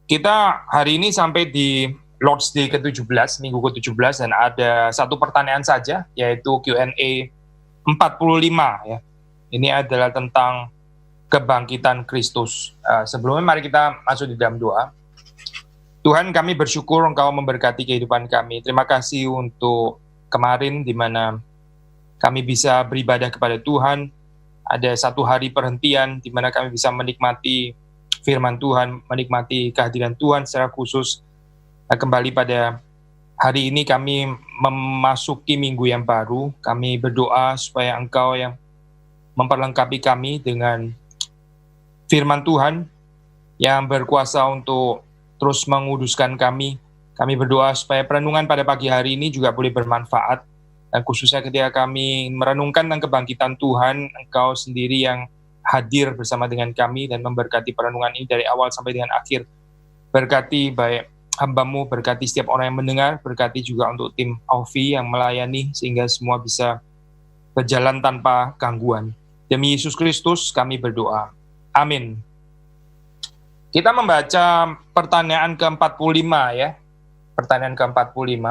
Kita hari ini sampai di Lord's Day ke-17, minggu ke-17, dan ada satu pertanyaan saja, yaitu Q&A 45 ya. Ini adalah tentang kebangkitan Kristus. Sebelumnya mari kita masuk di dalam doa. Tuhan, kami bersyukur Engkau memberkati kehidupan kami. Terima kasih untuk kemarin di mana kami bisa beribadah kepada Tuhan. Ada satu hari perhentian di mana kami bisa menikmati firman Tuhan, menikmati kehadiran Tuhan secara khusus. Kembali pada hari ini kami memasuki minggu yang baru. Kami berdoa supaya Engkau yang memperlengkapi kami dengan firman Tuhan yang berkuasa untuk terus menguduskan kami. Kami berdoa supaya perenungan pada pagi hari ini juga boleh bermanfaat. Dan khususnya ketika kami merenungkan tentang kebangkitan Tuhan, Engkau sendiri yang hadir bersama dengan kami dan memberkati perenungan ini dari awal sampai dengan akhir. Berkati baik hamba-Mu, berkati setiap orang yang mendengar, berkati juga untuk tim Aufi yang melayani sehingga semua bisa berjalan tanpa gangguan. Demi Yesus Kristus kami berdoa. Amin. Kita membaca pertanyaan ke-45 ya. Pertanyaan ke-45.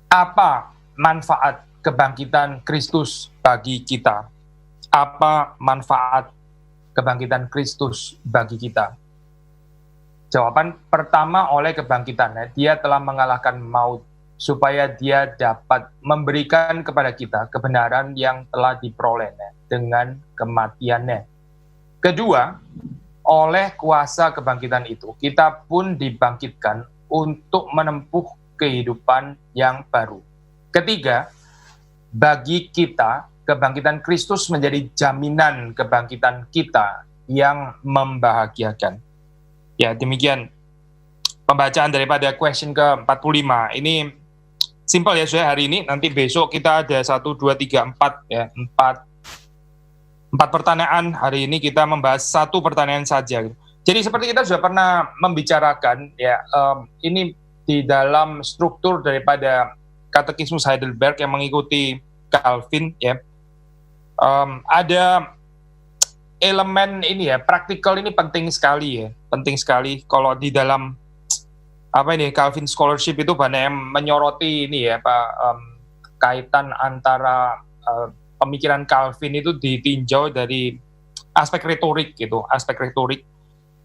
Apa manfaat kebangkitan Kristus bagi kita? Apa manfaat kebangkitan Kristus bagi kita? Jawaban pertama, oleh kebangkitannya, dia telah mengalahkan maut, supaya dia dapat memberikan kepada kita kebenaran yang telah diperolehnya dengan kematiannya. Kedua, oleh kuasa kebangkitan itu, kita pun dibangkitkan untuk menempuh kehidupan yang baru. Ketiga, bagi kita, kebangkitan Kristus menjadi jaminan kebangkitan kita yang membahagiakan. Ya, demikian pembacaan daripada question ke-45. Ini simpel ya, saya hari ini. Nanti besok kita ada 1, 2, 3, 4 ya. 4 pertanyaan. Hari ini kita membahas satu pertanyaan saja. Jadi seperti kita sudah pernah membicarakan ya, ini di dalam struktur daripada Katekismus Heidelberg yang mengikuti Calvin ya, ada elemen ini ya, praktikal ini penting sekali ya, penting sekali. Kalau di dalam Calvin Scholarship itu banyak yang menyoroti ini ya, kaitan antara pemikiran Calvin itu ditinjau dari aspek retorik gitu, aspek retorik.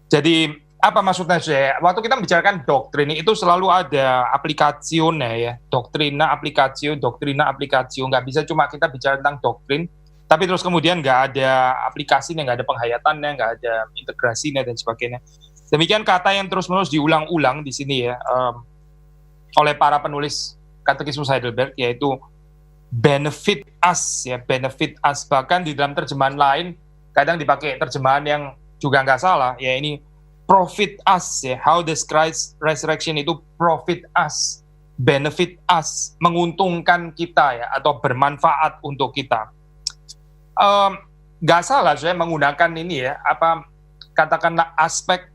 Jadi apa maksudnya saya? Waktu kita membicarakan doktrin itu selalu ada aplikasinya ya, doktrina, aplikasio, nggak bisa cuma kita bicara tentang doktrin, tapi terus kemudian nggak ada aplikasinya, nggak ada penghayatannya, nggak ada integrasinya dan sebagainya. Demikian kata yang terus-menerus diulang-ulang di sini ya, oleh para penulis Katekismus Heidelberg, yaitu benefit us ya, benefit us. Bahkan di dalam terjemahan lain kadang dipakai terjemahan yang juga nggak salah ya, ini profit us ya, how does Christ resurrection itu profit us, benefit us, menguntungkan kita ya, atau bermanfaat untuk kita. Nggak salah saya menggunakan ini ya, katakanlah aspek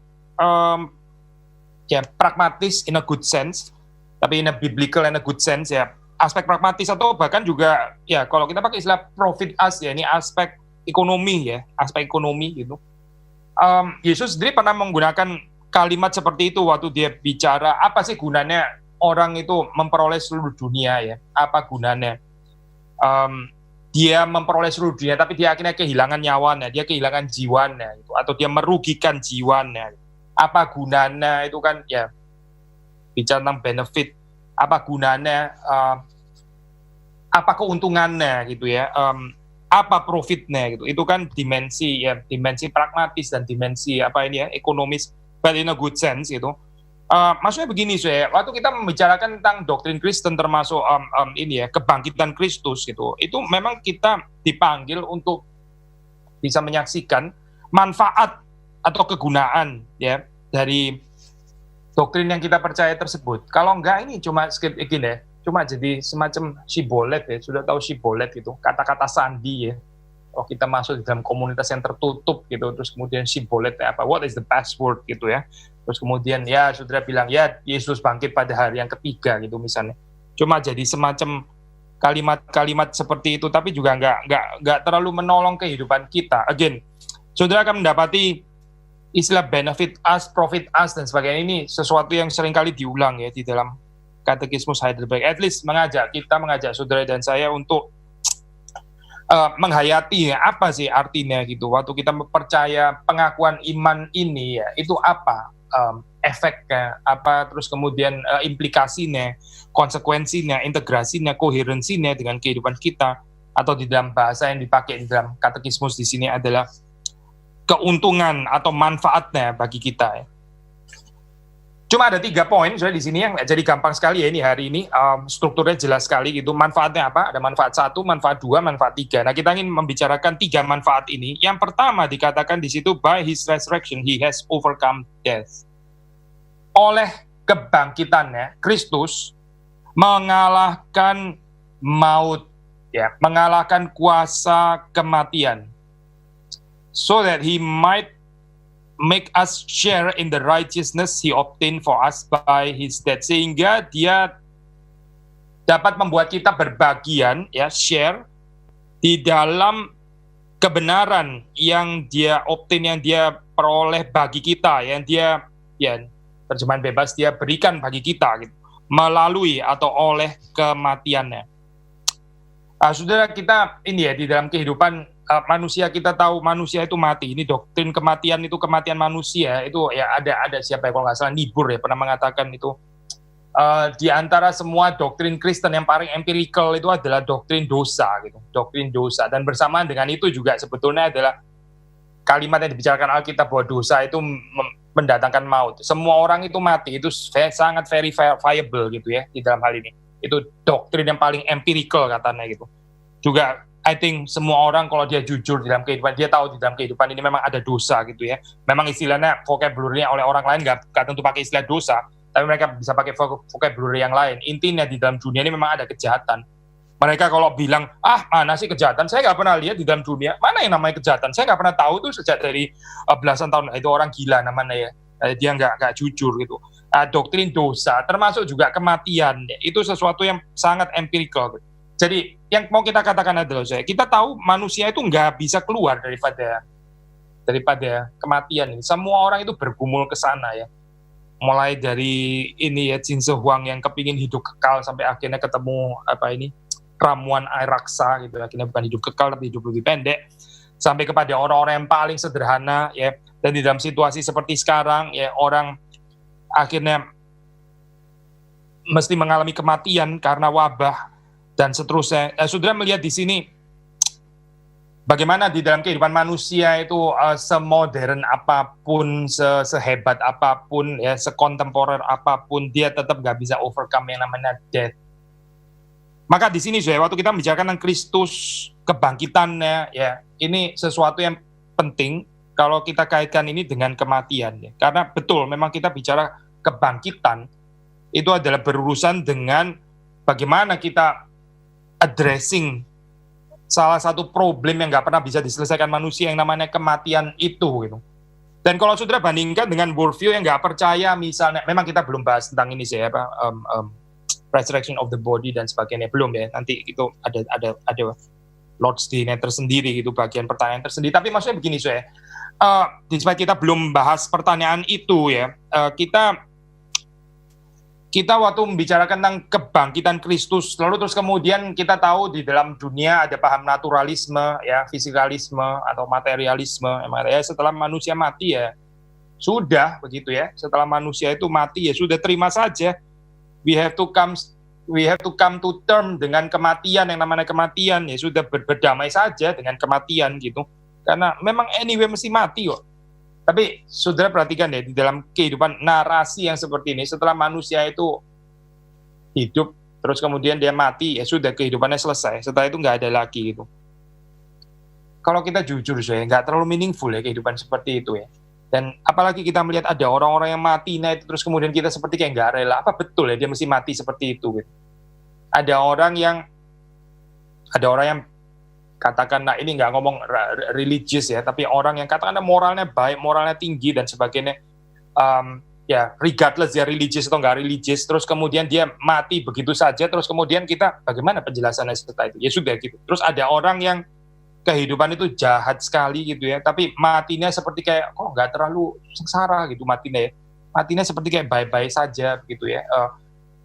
ya pragmatis in a good sense, tapi in a biblical and a good sense ya, aspek pragmatis, atau bahkan juga ya kalau kita pakai istilah profit us ya, ini aspek ekonomi ya, aspek ekonomi gitu. Yesus sendiri pernah menggunakan kalimat seperti itu waktu dia bicara apa sih gunanya orang itu memperoleh seluruh dunia ya, apa gunanya dia memperoleh seluruh dunia tapi dia akhirnya kehilangan nyawanya, dia kehilangan jiwanya gitu, atau dia merugikan jiwanya, apa gunanya itu kan ya, bicara tentang benefit, apa gunanya, apa keuntungannya gitu ya, apa profitnya gitu. Itu kan dimensi ya, dimensi pragmatis dan dimensi ekonomis, but in a good sense gitu. Maksudnya begini saya, waktu kita membicarakan tentang doktrin Kristen termasuk kebangkitan Kristus gitu, itu memang kita dipanggil untuk bisa menyaksikan manfaat atau kegunaan ya dari doktrin yang kita percaya tersebut. Kalau enggak, ini cuma gini ya, cuma jadi semacam sibolet ya, sudah tahu sibolet gitu, kata-kata sandi ya. Kalau kita masuk di dalam komunitas yang tertutup gitu, terus kemudian sibolet apa, what is the password gitu ya. Terus kemudian ya saudara bilang ya Yesus bangkit pada hari yang ketiga gitu misalnya. Cuma jadi semacam kalimat-kalimat seperti itu, tapi juga nggak terlalu menolong kehidupan kita. Again, saudara akan mendapati istilah benefit us, profit us, dan sebagainya. Ini sesuatu yang seringkali diulang ya di dalam Katekismus Heidelberg. At least mengajak saudara dan saya untuk menghayati ya, apa sih artinya gitu. Waktu kita percaya pengakuan iman ini ya, itu apa efeknya, apa terus kemudian implikasinya, konsekuensinya, integrasinya, koherensinya dengan kehidupan kita, atau di dalam bahasa yang dipakai di dalam katekismus di sini adalah keuntungan atau manfaatnya bagi kita ya. Cuma ada 3 poin soalnya di sini yang jadi gampang sekali ya ini hari ini, strukturnya jelas sekali gitu. Manfaatnya apa? Ada manfaat 1, manfaat 2, manfaat 3. Nah, kita ingin membicarakan 3 manfaat ini. Yang pertama dikatakan di situ, by his resurrection he has overcome death. Oleh kebangkitannya, Kristus mengalahkan maut, ya, mengalahkan kuasa kematian. So that he might make us share in the righteousness he obtained for us by his death. Sehingga dia dapat membuat kita berbagian, ya, share di dalam kebenaran yang dia obtain, yang dia peroleh bagi kita, yang dia, ya, terjemahan bebas, dia berikan bagi kita gitu, melalui atau oleh kematiannya. Saudara, kita ini ya di dalam kehidupan manusia, kita tahu manusia itu mati. Ini doktrin kematian, itu kematian manusia itu ya ada siapa ya, kalau nggak salah Niebuhr ya pernah mengatakan itu di antara semua doktrin Kristen yang paling empirical itu adalah doktrin dosa gitu, doktrin dosa. Dan bersamaan dengan itu juga sebetulnya adalah kalimat yang dibicarakan Alkitab bahwa dosa itu mendatangkan maut. Semua orang itu mati, itu sangat verifiable gitu ya di dalam hal ini. Itu doktrin yang paling empirical katanya gitu. Juga I think semua orang kalau dia jujur di dalam kehidupan, dia tahu di dalam kehidupan ini memang ada dosa gitu ya. Memang istilahnya vocabulary-nya oleh orang lain nggak tentu pakai istilah dosa, tapi mereka bisa pakai vocabulary yang lain. Intinya di dalam dunia ini memang ada kejahatan. Mereka kalau bilang, mana sih kejahatan? Saya nggak pernah lihat di dalam dunia. Mana yang namanya kejahatan? Saya nggak pernah tahu tuh sejak dari belasan tahun. Itu orang gila namanya ya. Dia nggak jujur gitu. Doktrin dosa, termasuk juga kematian. Itu sesuatu yang sangat empirical. Jadi yang mau kita katakan adalah kita tahu manusia itu nggak bisa keluar daripada kematian ini. Semua orang itu bergumul ke sana ya. Mulai dari ini ya, Jin Se Huang yang kepingin hidup kekal sampai akhirnya ketemu ramuan air raksa gitu. Akhirnya bukan hidup kekal tapi hidup lebih pendek. Sampai kepada orang-orang yang paling sederhana ya. Dan di dalam situasi seperti sekarang ya, orang akhirnya mesti mengalami kematian karena wabah dan seterusnya. Saudara melihat di sini bagaimana di dalam kehidupan manusia itu semodern apapun, sehebat apapun, ya, sekontemporer apapun, dia tetap nggak bisa overcome yang namanya death. Maka di sini waktu kita membicarakan tentang Kristus, kebangkitannya, ya, ini sesuatu yang penting kalau kita kaitkan ini dengan kematian, ya. Karena betul, memang kita bicara kebangkitan itu adalah berurusan dengan bagaimana kita addressing salah satu problem yang nggak pernah bisa diselesaikan manusia yang namanya kematian itu gitu. Dan kalau saudara bandingkan dengan worldview yang nggak percaya, misalnya, memang kita belum bahas tentang ini sih resurrection of the body dan sebagainya, belum ya. Nanti itu ada Lord's Day tersendiri gitu, bagian pertanyaan tersendiri. Tapi maksudnya begini despite kita belum bahas pertanyaan itu ya, kita waktu membicarakan tentang kebangkitan Kristus, lalu terus kemudian kita tahu di dalam dunia ada paham naturalisme, ya, fisikalisme atau materialisme. Ya, setelah manusia mati ya sudah begitu ya. Setelah manusia itu mati ya sudah, terima saja. We have to come to term dengan kematian, yang namanya kematian ya sudah, berdamai saja dengan kematian gitu. Karena memang anyway mesti mati kok. Tapi saudara perhatikan ya, di dalam kehidupan narasi yang seperti ini, setelah manusia itu hidup, terus kemudian dia mati, ya sudah, kehidupannya selesai. Setelah itu nggak ada lagi gitu. Kalau kita jujur nggak terlalu meaningful ya kehidupan seperti itu ya. Dan apalagi kita melihat ada orang-orang yang mati, nah itu terus kemudian kita seperti kayak nggak rela. Apa betul ya dia mesti mati seperti itu gitu. Ada orang yang katakan, nah ini nggak ngomong religious ya, tapi orang yang katakan moralnya baik, moralnya tinggi dan sebagainya, ya regardless dia religious atau nggak religious, terus kemudian dia mati begitu saja, terus kemudian kita bagaimana penjelasannya setelah itu? Ya sudah gitu. Terus ada orang yang kehidupan itu jahat sekali gitu ya, tapi matinya seperti kayak kok nggak terlalu sengsara gitu matinya ya. Matinya seperti kayak bye-bye saja gitu ya.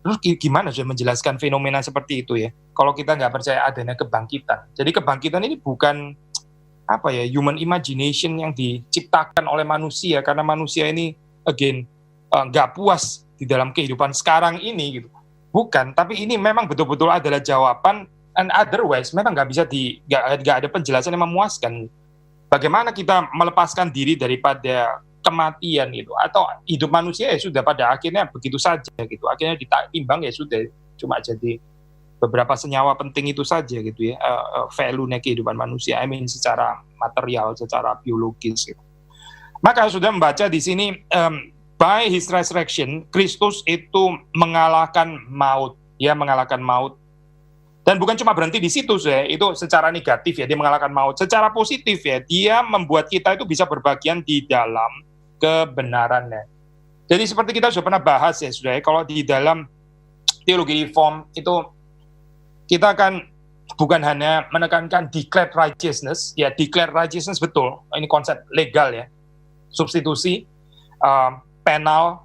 Terus gimana sudah menjelaskan fenomena seperti itu ya? Kalau kita nggak percaya adanya kebangkitan. Jadi kebangkitan ini bukan apa ya, human imagination yang diciptakan oleh manusia, karena manusia ini again nggak puas di dalam kehidupan sekarang ini gitu. Bukan, tapi ini memang betul-betul adalah jawaban, and otherwise memang nggak ada penjelasan yang memuaskan. Bagaimana kita melepaskan diri daripada kematian itu, atau hidup manusia ya sudah pada akhirnya begitu saja gitu, akhirnya ditimbang ya sudah cuma jadi beberapa senyawa penting itu saja gitu ya, value-nya kehidupan manusia, I mean secara material, secara biologis gitu. Maka sudah membaca di sini, by his resurrection, Kristus itu mengalahkan maut, dia mengalahkan maut. Dan bukan cuma berhenti di situ, ya, itu secara negatif ya, dia mengalahkan maut. Secara positif ya, dia membuat kita itu bisa berbagian di dalam kebenarannya. Jadi seperti kita sudah pernah bahas ya, sudah ya, kalau di dalam teologi reform itu kita akan bukan hanya menekankan declared righteousness, ya declared righteousness betul, ini konsep legal ya, substitusi, penal,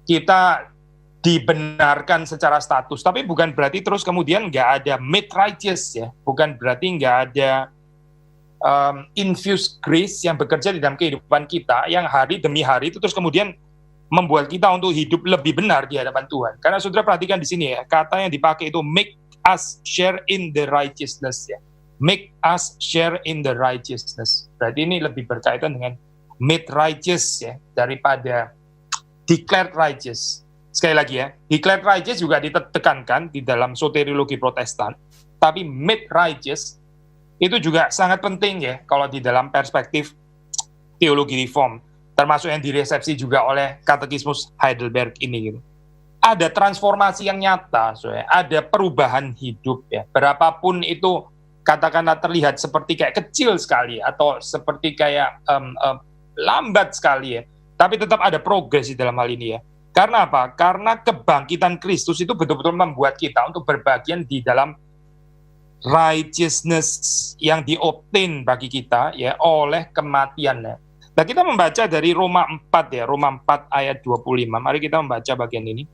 kita dibenarkan secara status, tapi bukan berarti terus kemudian nggak ada made righteous ya, bukan berarti nggak ada infused grace yang bekerja di dalam kehidupan kita, yang hari demi hari itu terus kemudian membuat kita untuk hidup lebih benar di hadapan Tuhan. Karena saudara perhatikan di sini ya, kata yang dipakai itu make us share in the righteousness ya, make us share in the righteousness. Berarti ini lebih berkaitan dengan made righteous ya, daripada declared righteous. Sekali lagi ya, declared righteous juga ditekankan di dalam soteriologi Protestan, tapi made righteous itu juga sangat penting ya kalau di dalam perspektif teologi reform, termasuk yang diresepsi juga oleh Katekismus Heidelberg ini gitu. Ada transformasi yang nyata, so ya. Ada perubahan hidup ya, berapapun itu katakanlah terlihat seperti kayak kecil sekali atau seperti kayak lambat sekali ya, tapi tetap ada progres di dalam hal ini ya. Karena apa? Karena kebangkitan Kristus itu betul-betul membuat kita untuk berbagian di dalam righteousness yang diobtain bagi kita ya oleh kematiannya. Nah, kita membaca dari Roma 4 ya, Roma 4 ayat 25. Mari kita membaca bagian ini.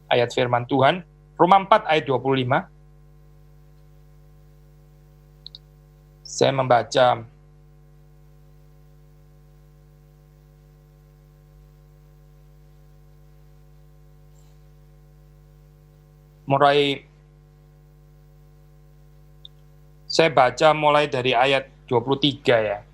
Ayat firman Tuhan, Roma 4 ayat 25. Saya membaca saya baca mulai dari ayat 23 ya.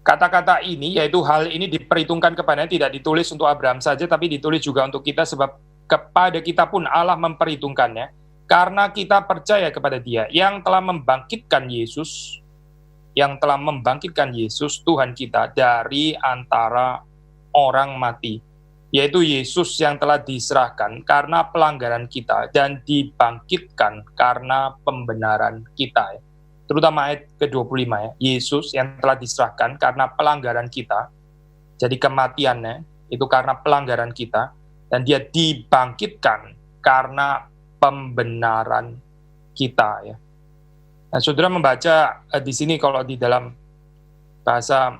Kata-kata ini, yaitu hal ini diperhitungkan kepadanya, tidak ditulis untuk Abraham saja, tapi ditulis juga untuk kita, sebab kepada kita pun Allah memperhitungkannya, karena kita percaya kepada Dia yang telah membangkitkan Yesus, Tuhan kita, dari antara orang mati, yaitu Yesus yang telah diserahkan karena pelanggaran kita dan dibangkitkan karena pembenaran kita. Terutama ayat ke-25 ya, Yesus yang telah diserahkan karena pelanggaran kita, jadi kematiannya itu karena pelanggaran kita, dan dia dibangkitkan karena pembenaran kita ya. Nah, saudara membaca di sini kalau di dalam bahasa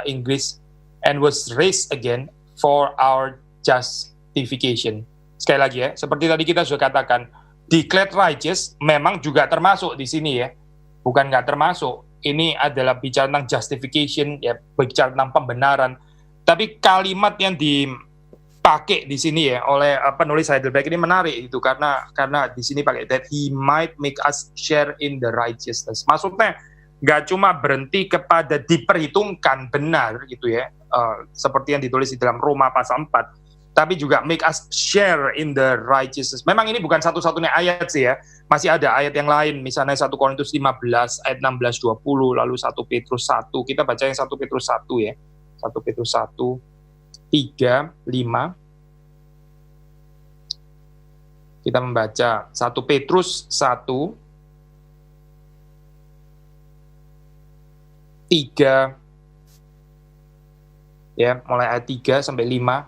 Inggris, and was raised again for our justification. Sekali lagi ya, seperti tadi kita sudah katakan, declared righteous memang juga termasuk di sini ya, bukan nggak termasuk. Ini adalah bicara tentang justification ya, bicara tentang pembenaran. Tapi kalimat yang dipakai di sini ya oleh penulis Heidelberg ini menarik itu, karena di sini pakai that he might make us share in the righteousness. Maksudnya nggak cuma berhenti kepada diperhitungkan benar gitu ya, seperti yang ditulis di dalam Roma pasal 4, tapi juga make us share in the righteousness. Memang ini bukan satu-satunya ayat sih ya, masih ada ayat yang lain, misalnya 1 Korintus 15 ayat 16-20, lalu 1 Petrus 1, kita baca yang 1 Petrus 1 ya, 1 Petrus 1, 3, 5, kita membaca 1 Petrus 1, 3, ya, mulai ayat 3 sampai 5.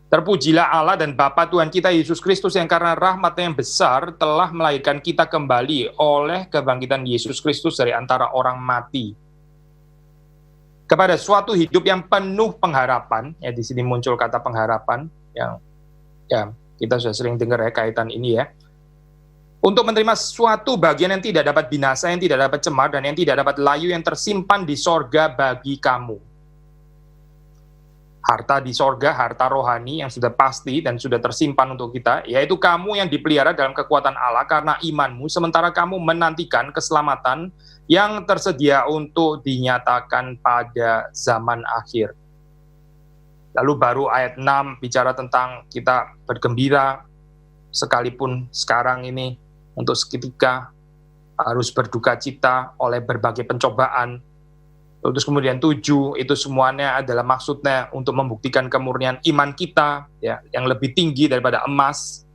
Terpujilah Allah dan Bapa Tuhan kita Yesus Kristus yang karena rahmat-Nya yang besar telah melahirkan kita kembali oleh kebangkitan Yesus Kristus dari antara orang mati kepada suatu hidup yang penuh pengharapan. Ya, di sini muncul kata pengharapan yang ya kita sudah sering dengar ya kaitan ini ya. Untuk menerima suatu bagian yang tidak dapat binasa, yang tidak dapat cemar, dan yang tidak dapat layu yang tersimpan di sorga bagi kamu. Harta di sorga, harta rohani yang sudah pasti dan sudah tersimpan untuk kita, yaitu kamu yang dipelihara dalam kekuatan Allah karena imanmu, sementara kamu menantikan keselamatan yang tersedia untuk dinyatakan pada zaman akhir. Lalu baru ayat 6 bicara tentang kita bergembira, sekalipun sekarang ini untuk seketika harus berduka cita oleh berbagai pencobaan. Terus kemudian 7, itu semuanya adalah maksudnya untuk membuktikan kemurnian iman kita ya, yang lebih tinggi daripada emas.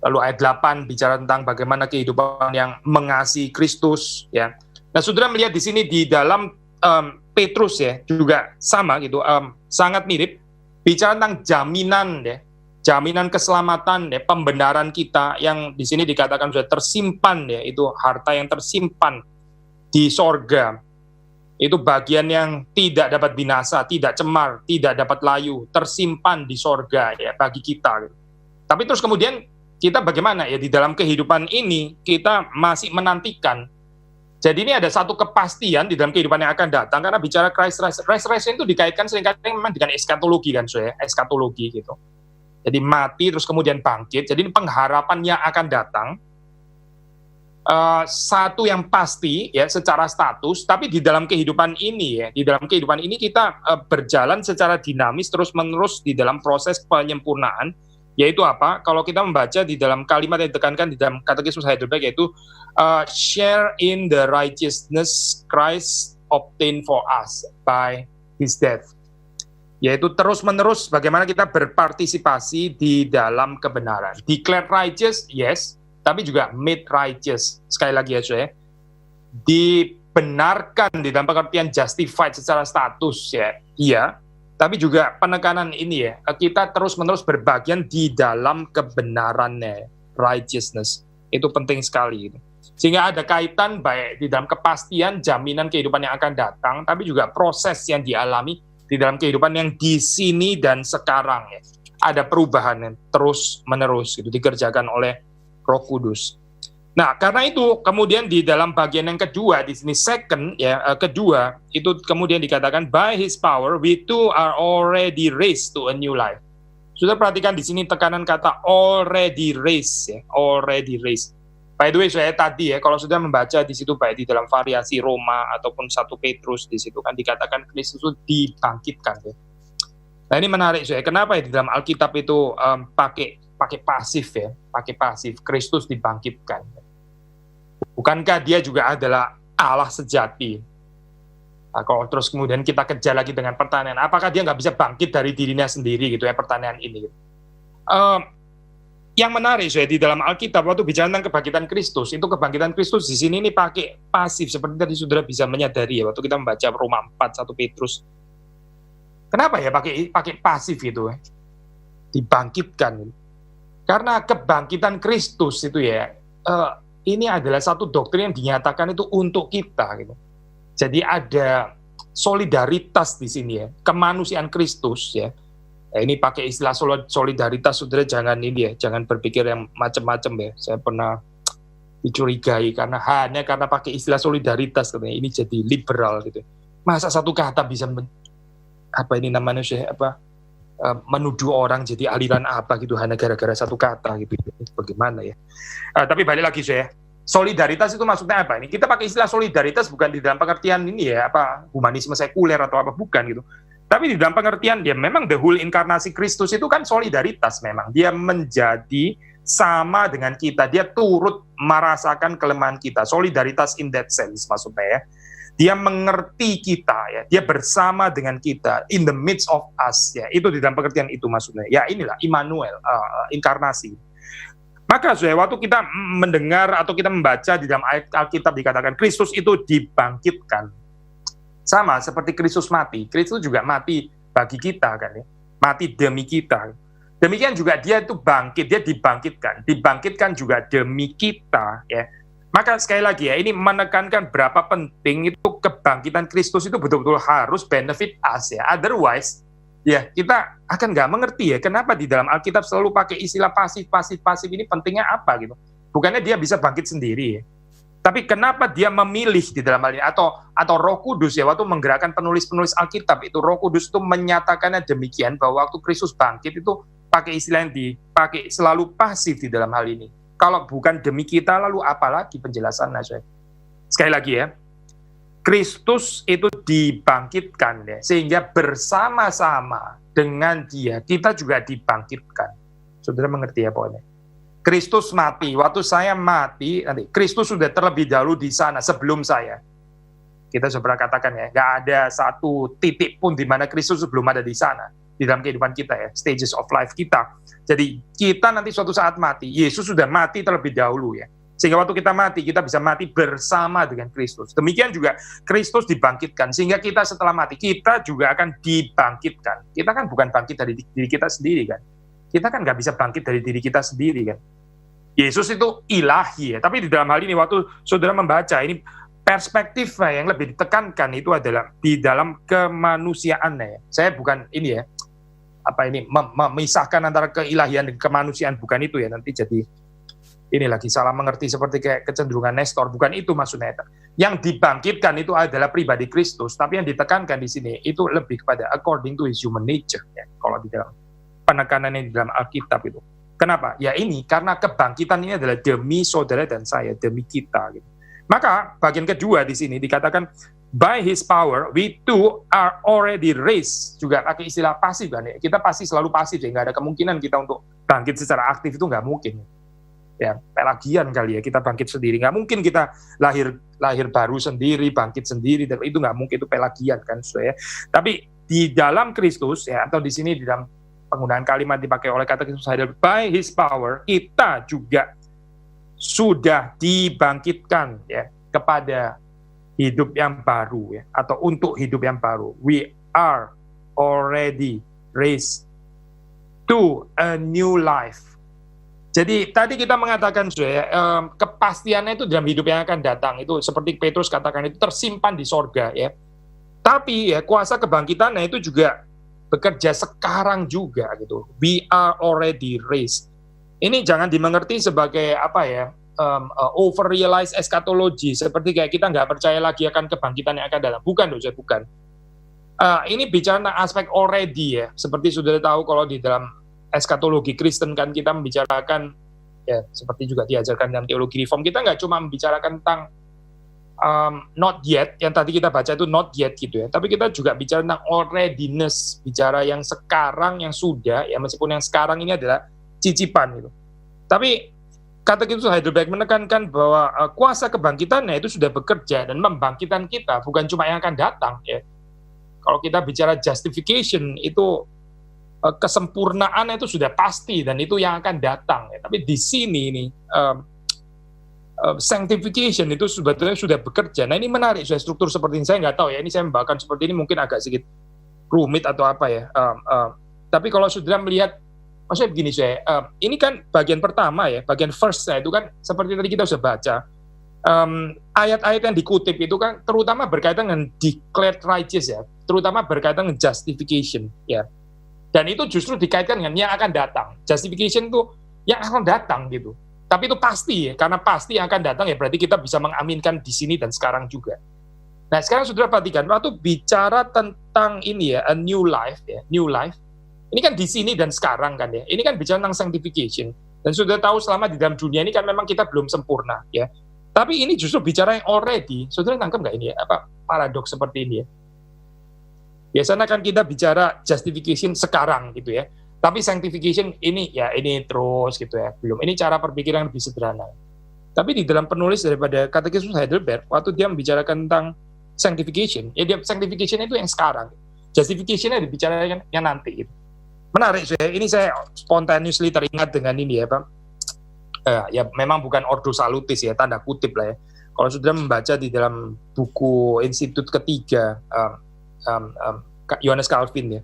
Lalu ayat 8 bicara tentang bagaimana kehidupan yang mengasihi Kristus ya. Nah, Saudara melihat di sini di dalam Petrus ya juga sama gitu, sangat mirip bicara tentang jaminan ya. Jaminan keselamatan ya, pembenaran kita yang di sini dikatakan sudah tersimpan ya, itu harta yang tersimpan di sorga. Itu bagian yang tidak dapat binasa, tidak cemar, tidak dapat layu, tersimpan di sorga ya bagi kita. Tapi terus kemudian kita bagaimana ya di dalam kehidupan ini kita masih menantikan. Jadi ini ada satu kepastian di dalam kehidupan yang akan datang karena bicara Christ resurrection itu dikaitkan seringkali memang dengan eskatologi kan, so ya, eskatologi gitu. Jadi mati terus kemudian bangkit. Jadi ini pengharapan yang akan datang. Satu yang pasti ya secara status, tapi di dalam kehidupan ini ya, di dalam kehidupan ini kita berjalan secara dinamis terus-menerus di dalam proses penyempurnaan, yaitu apa? Kalau kita membaca di dalam kalimat yang ditekankan di dalam Katekismus Heidelberg yaitu share in the righteousness Christ obtained for us by his death. Yaitu terus-menerus bagaimana kita berpartisipasi di dalam kebenaran. Declared righteous, yes, tapi juga made righteous. Sekali lagi ya, saya dibenarkan di dalam pengertian justified secara status ya, iya. Tapi juga penekanan ini ya, kita terus-menerus berbagian di dalam kebenarannya, righteousness. Itu penting sekali. Sehingga ada kaitan baik di dalam kepastian, jaminan kehidupan yang akan datang, tapi juga proses yang dialami di dalam kehidupan yang di sini dan sekarang ya. Ada perubahan yang terus-menerus itu dikerjakan oleh Roh Kudus. Nah, karena itu kemudian di dalam bagian yang kedua di sini second ya, kedua itu kemudian dikatakan by his power we too are already raised to a new life. Sudah perhatikan di sini tekanan kata already raised ya, already raised. By the way, saya tadi ya kalau sudah membaca di situ baik di dalam variasi Roma ataupun 1 Petrus di situ kan dikatakan Kristus itu dibangkitkan ya. Nah, ini menarik saya. Kenapa ya di dalam Alkitab itu pakai pasif ya, pakai pasif Kristus dibangkitkan. Bukankah dia juga adalah Allah sejati? Nah, kalau terus kemudian kita kejar lagi dengan pertanyaan, apakah dia nggak bisa bangkit dari dirinya sendiri gitu ya pertanyaan ini? Yang menarik saya di dalam Alkitab waktu bicara tentang kebangkitan Kristus, itu kebangkitan Kristus di sini ini pakai pasif seperti tadi saudara bisa menyadari ya waktu kita membaca Roma 4, 1 Petrus. Kenapa ya pakai pasif itu ya? Dibangkitkan. Karena kebangkitan Kristus itu ya ini adalah satu doktrin yang dinyatakan itu untuk kita gitu. Jadi ada solidaritas di sini ya, kemanusiaan Kristus ya. Nah, ini pakai istilah solidaritas, saudara jangan ini ya, jangan berpikir yang macam-macam ya. Saya pernah dicurigai karena pakai istilah solidaritas katanya ini jadi liberal gitu. Masa satu kata bisa menuduh orang jadi aliran apa gitu hanya gara-gara satu kata gitu. Bagaimana ya? Tapi balik lagi saya. Solidaritas itu maksudnya apa? Ini kita pakai istilah solidaritas bukan di dalam pengertian ini ya, humanisme sekuler atau apa, bukan gitu. Tapi di dalam pengertian dia memang the whole inkarnasi Kristus itu kan solidaritas memang. Dia menjadi sama dengan kita, dia turut merasakan kelemahan kita. Solidaritas in that sense maksudnya ya. Dia mengerti kita ya, dia bersama dengan kita in the midst of us ya. Itu di dalam pengertian itu maksudnya. Ya inilah Immanuel, inkarnasi. Maka waktu kita mendengar atau kita membaca di dalam ayat Alkitab dikatakan Kristus itu dibangkitkan. Sama seperti Kristus mati, Kristus juga mati bagi kita kan ya. mati demi kita. Demikian juga dia itu bangkit, dia dibangkitkan juga demi kita, ya. Maka sekali lagi ya, ini menekankan berapa penting itu kebangkitan Kristus itu betul-betul harus benefit us ya. Otherwise, ya kita akan nggak mengerti ya, kenapa di dalam Alkitab selalu pakai istilah pasif ini pentingnya apa gitu. Bukannya dia bisa bangkit sendiri ya. Tapi kenapa dia memilih di dalam hal ini, atau Roh Kudus ya, waktu menggerakkan penulis-penulis Alkitab itu, Roh Kudus itu menyatakannya demikian, bahwa waktu Kristus bangkit itu pakai istilah yang dipakai selalu pasif di dalam hal ini. Kalau bukan demi kita, lalu apalagi penjelasannya? Sekali lagi ya, Kristus itu dibangkitkan ya, sehingga bersama-sama dengan dia, kita juga dibangkitkan. Saudara mengerti ya pokoknya? Kristus mati, waktu saya mati, nanti Kristus sudah terlebih dahulu di sana sebelum saya. Kita sudah pernah katakan ya, nggak ada satu titik pun di mana Kristus belum ada di sana, di dalam kehidupan kita ya, stages of life kita. Jadi kita nanti suatu saat mati, Yesus sudah mati terlebih dahulu ya. Sehingga waktu kita mati, kita bisa mati bersama dengan Kristus. Demikian juga Kristus dibangkitkan, sehingga kita setelah mati, kita juga akan dibangkitkan. Kita kan bukan bangkit dari diri kita sendiri kan. Kita kan nggak bisa bangkit dari diri kita sendiri kan. Yesus itu ilahi ya, tapi di dalam hal ini waktu saudara membaca ini, perspektif yang lebih ditekankan itu adalah di dalam kemanusiaannya ya. Saya bukan ini ya, memisahkan antara keilahian dan kemanusiaan, bukan itu ya, nanti jadi ini lagi salah mengerti seperti kayak kecenderungan Nestor, bukan itu maksudnya. Yang dibangkitkan itu adalah pribadi Kristus, tapi yang ditekankan di sini itu lebih kepada according to his human nature ya, kalau di dalam penekanannya di dalam Alkitab itu. Kenapa? Ya ini, karena kebangkitan ini adalah demi saudara dan saya, demi kita. Gitu. Maka bagian kedua di sini dikatakan, by his power, we too are already raised. Juga pakai istilah pasif kan ya. Kita pasti selalu pasif ya, nggak ada kemungkinan kita untuk bangkit secara aktif, itu nggak mungkin. Ya, pelagian kali ya, kita bangkit sendiri. Nggak mungkin kita lahir baru sendiri, bangkit sendiri, itu nggak mungkin, itu pelagian kan. So, ya. Tapi di dalam Kristus, ya, atau di sini di dalam penggunaan kalimat dipakai oleh kata Kristus, by his power, kita juga sudah dibangkitkan ya kepada hidup yang baru ya, atau untuk hidup yang baru. We are already raised to a new life. Jadi tadi kita mengatakan kepastiannya itu dalam hidup yang akan datang, itu seperti Petrus katakan, itu tersimpan di sorga ya. Tapi ya kuasa kebangkitannya itu juga bekerja sekarang juga gitu. We are already raised. Ini jangan dimengerti sebagai over realize eschatology, seperti kayak kita nggak percaya lagi akan kebangkitan yang akan datang. Bukan, bukan. Ini bicara tentang aspek already ya. Seperti sudah tahu kalau di dalam eskatologi Kristen kan kita membicarakan ya, seperti juga diajarkan dalam teologi reform, kita nggak cuma membicarakan tentang not yet, yang tadi kita baca itu not yet gitu ya, tapi kita juga bicara tentang alreadiness, bicara yang sekarang, yang sudah ya, meskipun yang sekarang ini adalah cicipan gitu. Tapi kata Kristus Heidelberg menekankan bahwa kuasa kebangkitannya itu sudah bekerja dan membangkitkan kita, bukan cuma yang akan datang ya. Kalau kita bicara justification itu kesempurnaan itu sudah pasti dan itu yang akan datang ya. Tapi di sini ini sanctification itu sebetulnya sudah bekerja. Nah ini menarik, sudah struktur seperti ini, saya nggak tahu ya, ini saya membawakan seperti ini mungkin agak sedikit rumit atau apa ya. Tapi kalau sudah melihat, maksudnya begini ini kan bagian pertama ya, bagian first-nya itu kan seperti tadi kita sudah baca, ayat-ayat yang dikutip itu kan terutama berkaitan dengan declared righteous ya, terutama berkaitan dengan justification ya. Dan itu justru dikaitkan dengan yang akan datang. Justification itu yang akan datang gitu. Tapi itu pasti ya, karena pasti yang akan datang ya, berarti kita bisa mengaminkan di sini dan sekarang juga. Nah sekarang saudara perhatikan, waktu bicara tentang ini ya, a new life ya, new life, ini kan di sini dan sekarang kan ya, ini kan bicara tentang sanctification. Dan sudah tahu selama di dalam dunia ini kan memang kita belum sempurna ya. Tapi ini justru bicara yang already, saudara tangkap nggak ini ya, apa paradoks seperti ini ya. Biasanya kan kita bicara justification sekarang gitu ya. Tapi sanctification ini ya ini terus gitu ya, belum. Ini cara berpikir yang lebih sederhana. Tapi di dalam penulis daripada Katekismus Heidelberg, waktu dia membicarakan tentang sanctification, ya dia sanctification itu yang sekarang. Justification-nya dibicarakan yang nanti. Gitu. Menarik ini saya spontaneously teringat dengan ini ya Pak. Ya memang bukan ordo salutis ya, tanda kutip lah ya. Kalau sudah membaca di dalam buku Institut Ketiga, Johannes Calvin ya.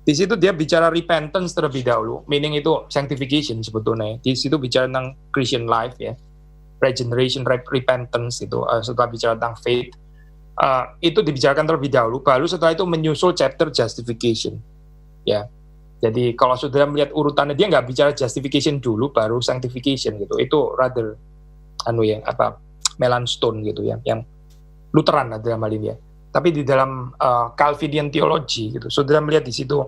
Di situ dia bicara repentance terlebih dahulu, meaning itu sanctification sebetulnya. Di situ bicara tentang Christian life ya, regeneration, repentance itu. Setelah bicara tentang faith, itu dibicarakan terlebih dahulu. Baru setelah itu menyusul chapter justification. Ya, jadi kalau saudara melihat urutannya, dia nggak bicara justification dulu, baru sanctification gitu. Itu rather Melanchthon gitu ya, yang Lutheran dalam hal ini ya. Tapi di dalam Calvinian theology gitu, saudara melihat di situ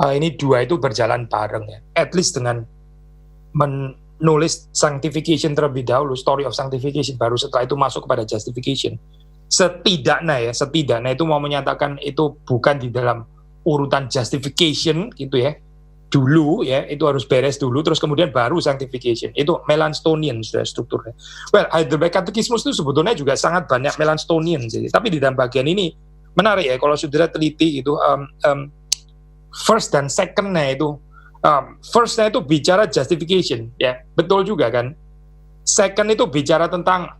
ini dua itu berjalan bareng ya. At least dengan menulis sanctification terlebih dahulu, story of sanctification, baru setelah itu masuk kepada justification. Setidaknya itu mau menyatakan itu bukan di dalam urutan justification gitu ya. Dulu ya, itu harus beres dulu, terus kemudian baru sanctification. Itu Melanchthonian sudah strukturnya. Well, Heidelberg Catechismus itu sebetulnya juga sangat banyak Melanchthonian. Jadi, tapi di dalam bagian ini menarik ya, kalau saudara teliti itu first dan second-nya itu, first-nya itu bicara justification, ya betul juga kan. Second itu bicara tentang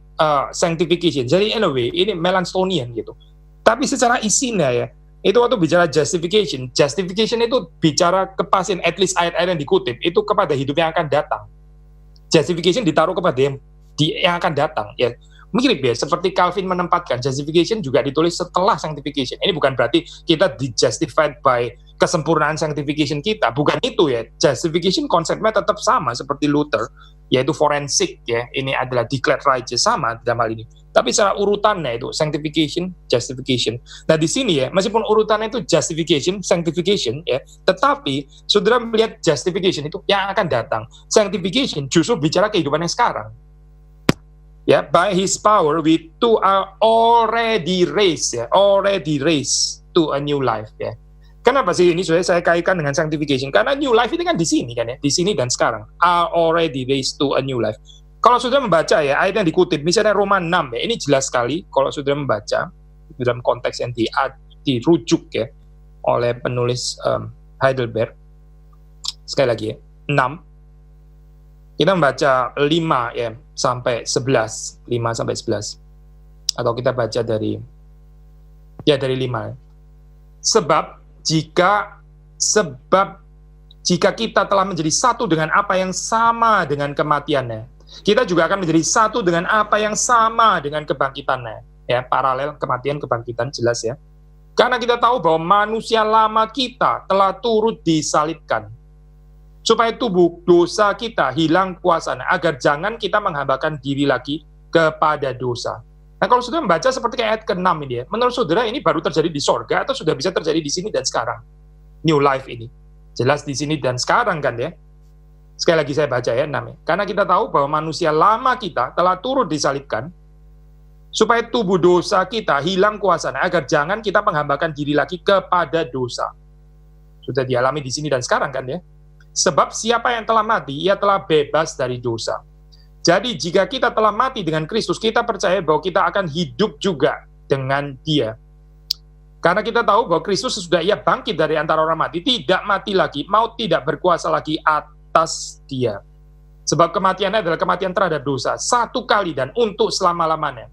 sanctification. Jadi anyway, ini Melanchthonian gitu. Tapi secara isinya ya, itu waktu bicara justification itu bicara kepastian, at least ayat-ayat yang dikutip itu kepada hidup yang akan datang. Justification ditaruh kepada yang akan datang ya. Mirip ya, seperti Calvin menempatkan justification juga ditulis setelah sanctification. Ini bukan berarti kita di-justified by kesempurnaan sanctification kita, bukan itu ya. Justification konsepnya tetap sama seperti Luther, yaitu forensik ya. Ini adalah declared righteous, sama dalam hal ini. Tapi secara urutannya itu sanctification, justification. Nah di sini ya, meskipun urutannya itu justification, sanctification ya, tetapi saudara melihat justification itu yang akan datang. Sanctification justru bicara kehidupan yang sekarang. Ya, by His power we too are already raised to a new life ya. Kenapa sih ini saya kaitkan dengan sanctification? Karena new life ini kan di sini kan ya, di sini dan sekarang. Are already raised to a new life. Kalau sudah membaca ya, ayat yang dikutip, misalnya Roma 6 ya, ini jelas sekali kalau sudah membaca dalam konteks yang dirujuk ya oleh penulis Heidelberg. Sekali lagi ya, 6. Kita membaca 5 ya sampai 11, 5 sampai 11. Atau kita baca dari 5. Sebab jika kita telah menjadi satu dengan apa yang sama dengan kematiannya, kita juga akan menjadi satu dengan apa yang sama dengan kebangkitannya. Ya, paralel kematian kebangkitan jelas ya. Karena kita tahu bahwa manusia lama kita telah turut disalibkan, supaya tubuh dosa kita hilang kuasanya, agar jangan kita menghambakan diri lagi kepada dosa. Nah, kalau sudah membaca seperti ayat ke-6 ini ya, menurut saudara ini baru terjadi di sorga atau sudah bisa terjadi di sini dan sekarang? New life ini. Jelas di sini dan sekarang kan ya. Sekali lagi saya baca ya, 6 ya. Karena kita tahu bahwa manusia lama kita telah turut disalibkan, supaya tubuh dosa kita hilang kuasanya, agar jangan kita menghambakan diri lagi kepada dosa. Sudah dialami di sini dan sekarang kan ya. Sebab siapa yang telah mati, ia telah bebas dari dosa. Jadi jika kita telah mati dengan Kristus, kita percaya bahwa kita akan hidup juga dengan Dia. Karena kita tahu bahwa Kristus sesudah Ia bangkit dari antara orang mati, tidak mati lagi, maut tidak berkuasa lagi atas Dia. Sebab kematiannya adalah kematian terhadap dosa, satu kali dan untuk selama-lamanya.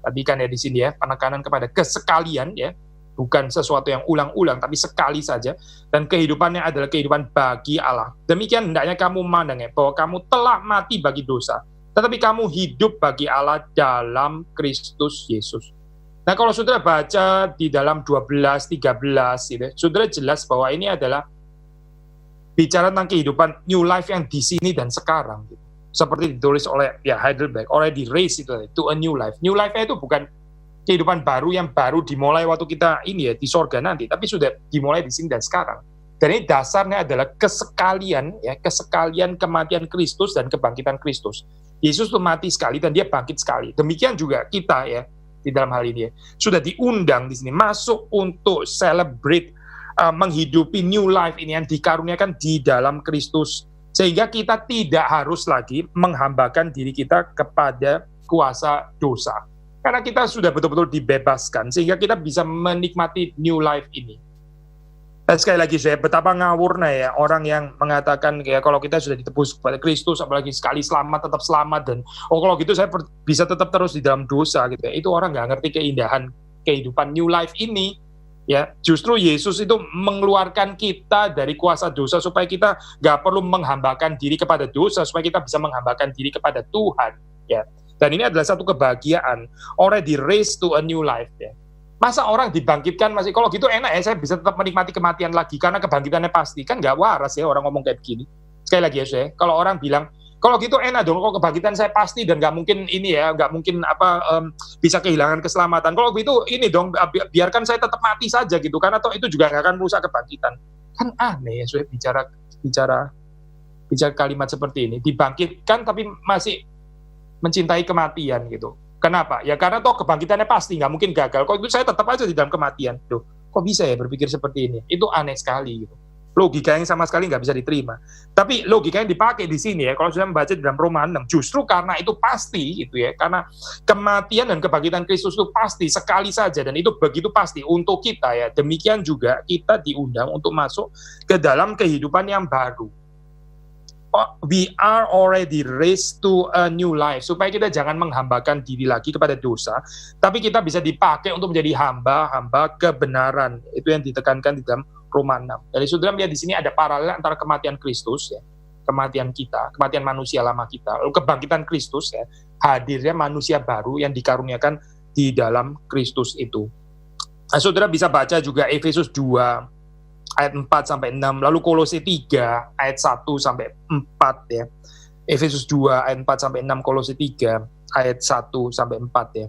Tadi kan ya di sini ya, penekanan kepada kesekalian ya, bukan sesuatu yang ulang-ulang, tapi sekali saja. Dan kehidupannya adalah kehidupan bagi Allah. Demikian hendaknya kamu memandang ya, bahwa kamu telah mati bagi dosa, tetapi kamu hidup bagi Allah dalam Kristus Yesus. Nah kalau saudara baca di dalam 12, 13, gitu, saudara jelas bahwa ini adalah bicara tentang kehidupan new life yang di sini dan sekarang. Gitu. Seperti ditulis oleh ya Heidelberg, already raised itu to a new life. New life-nya itu bukan kehidupan baru yang baru dimulai waktu kita ini ya di sorga nanti, tapi sudah dimulai di sini dan sekarang. Dan ini dasarnya adalah kesekalian ya, kesekalian kematian Kristus dan kebangkitan Kristus. Yesus itu mati sekali dan Dia bangkit sekali. Demikian juga kita ya di dalam hal ini ya, sudah diundang di sini masuk untuk celebrate menghidupi new life ini yang dikaruniakan di dalam Kristus, sehingga kita tidak harus lagi menghambakan diri kita kepada kuasa dosa. Karena kita sudah betul-betul dibebaskan, sehingga kita bisa menikmati new life ini. Dan sekali lagi saya betapa ngawurnya ya orang yang mengatakan ya kalau kita sudah ditebus kepada Kristus, apalagi sekali selamat tetap selamat, dan kalau gitu saya bisa tetap terus di dalam dosa gitu ya. Itu orang nggak ngerti keindahan kehidupan new life ini. Ya, justru Yesus itu mengeluarkan kita dari kuasa dosa supaya kita nggak perlu menghambakan diri kepada dosa, supaya kita bisa menghambakan diri kepada Tuhan. Ya, dan ini adalah satu kebahagiaan, already raised to a new life. Ya, masa orang dibangkitkan masih kalau gitu enak ya, saya bisa tetap menikmati kematian lagi karena kebangkitannya pasti, kan nggak waras ya orang ngomong kayak begini. Sekali lagi ya, saya kalau orang bilang kalau gitu enak dong, kalau kebangkitan saya pasti dan nggak mungkin ini ya, nggak mungkin bisa kehilangan keselamatan. Kalau begitu ini dong, biarkan saya tetap mati saja gitu, karena toh itu juga nggak akan merusak kebangkitan. Kan aneh ya, saya bicara kalimat seperti ini. Dibangkitkan tapi masih mencintai kematian gitu. Kenapa? Ya karena toh kebangkitannya pasti nggak mungkin gagal. Kok itu saya tetap aja di dalam kematian. Tuh, kok bisa ya berpikir seperti ini? Itu aneh sekali gitu. Logika yang sama sekali nggak bisa diterima. Tapi logika yang dipakai di sini ya, kalau sudah membaca di dalam Roma 6, justru karena itu pasti gitu ya, karena kematian dan kebangkitan Kristus itu pasti sekali saja, dan itu begitu pasti untuk kita ya. Demikian juga kita diundang untuk masuk ke dalam kehidupan yang baru. We are already raised to a new life, supaya kita jangan menghambakan diri lagi kepada dosa, tapi kita bisa dipakai untuk menjadi hamba kebenaran. Itu yang ditekankan di dalam Roma 6. Jadi saudara melihat di sini ada paralel antara kematian Kristus ya, kematian kita, kematian manusia lama kita, lalu kebangkitan Kristus ya, hadirnya manusia baru yang dikaruniakan di dalam Kristus itu. Nah, saudara bisa baca juga Efesus 2 ayat 4 sampai 6, lalu Kolose 3 ayat 1 sampai 4 ya. Efesus 2 ayat 4 sampai 6, Kolose 3 ayat 1 sampai 4 ya.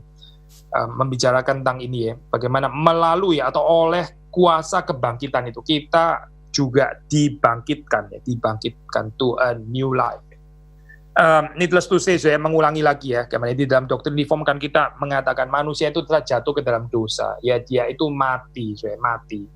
Membicarakan tentang ini ya, bagaimana melalui atau oleh kuasa kebangkitan itu kita juga dibangkitkan ya, dibangkitkan to a new life. Needless to say, saya mengulangi lagi ya, karena di dalam doktrin reform kan kita mengatakan manusia itu telah jatuh ke dalam dosa, ya dia itu mati, saya mati,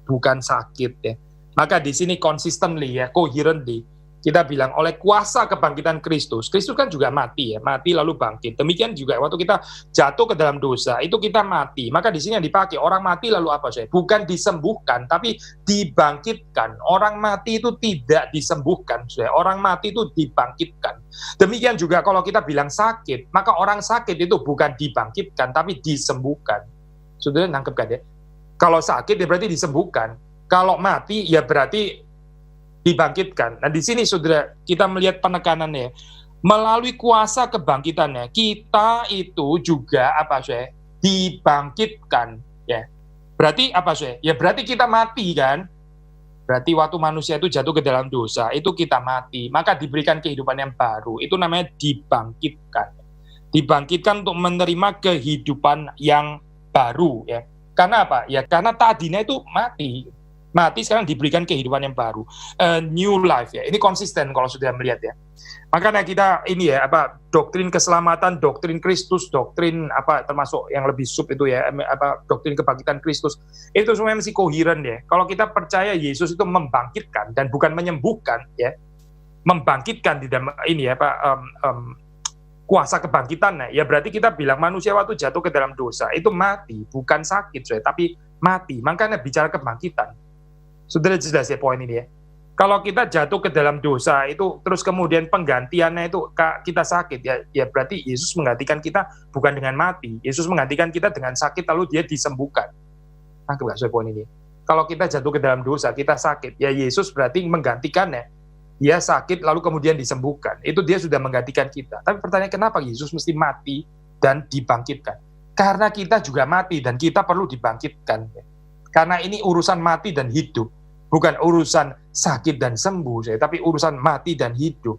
bukan sakit ya. Maka di sini consistently ya, coherently kita bilang oleh kuasa kebangkitan Kristus. Kristus kan juga mati ya, mati lalu bangkit. Demikian juga waktu kita jatuh ke dalam dosa, itu kita mati. Maka di sini yang dipakai orang mati lalu apa saya? Bukan disembuhkan, tapi dibangkitkan. Orang mati itu tidak disembuhkan, saya. Orang mati itu dibangkitkan. Demikian juga kalau kita bilang sakit, maka orang sakit itu bukan dibangkitkan, tapi disembuhkan. Saudara nangkep kan ya? Kalau sakit ya berarti disembuhkan. Kalau mati ya berarti dibangkitkan. Nah di sini saudara kita melihat penekanannya. Melalui kuasa kebangkitannya, kita itu juga apa saya? Dibangkitkan ya. Berarti apa saya? Ya berarti kita mati kan? Berarti waktu manusia itu jatuh ke dalam dosa, itu kita mati, maka diberikan kehidupan yang baru. Itu namanya dibangkitkan. Dibangkitkan untuk menerima kehidupan yang baru ya. Karena apa? Ya karena tadinya itu mati sekarang diberikan kehidupan yang baru, a new life ya. Ini konsisten kalau sudah melihat ya. Makanya kita ini ya doktrin keselamatan, doktrin Kristus, doktrin termasuk yang lebih sub itu ya, doktrin kebangkitan Kristus, itu semuanya mesti koheren ya. Kalau kita percaya Yesus itu membangkitkan dan bukan menyembuhkan ya, membangkitkan di dalam ini ya kuasa kebangkitan ya berarti kita bilang manusia waktu jatuh ke dalam dosa itu mati, bukan sakit tapi mati. Makanya bicara kebangkitan. Sudah jelas ya poin ini ya. Kalau kita jatuh ke dalam dosa itu terus kemudian penggantiannya itu kita sakit ya berarti Yesus menggantikan kita bukan dengan mati. Yesus menggantikan kita dengan sakit lalu dia disembuhkan. Nah, nggak poin ini. Kalau kita jatuh ke dalam dosa, kita sakit, ya Yesus berarti menggantikannya. Dia sakit lalu kemudian disembuhkan. Itu dia sudah menggantikan kita. Tapi pertanyaan kenapa Yesus mesti mati dan dibangkitkan? Karena kita juga mati dan kita perlu dibangkitkan. Karena ini urusan mati dan hidup. Bukan urusan sakit dan sembuh, tapi urusan mati dan hidup.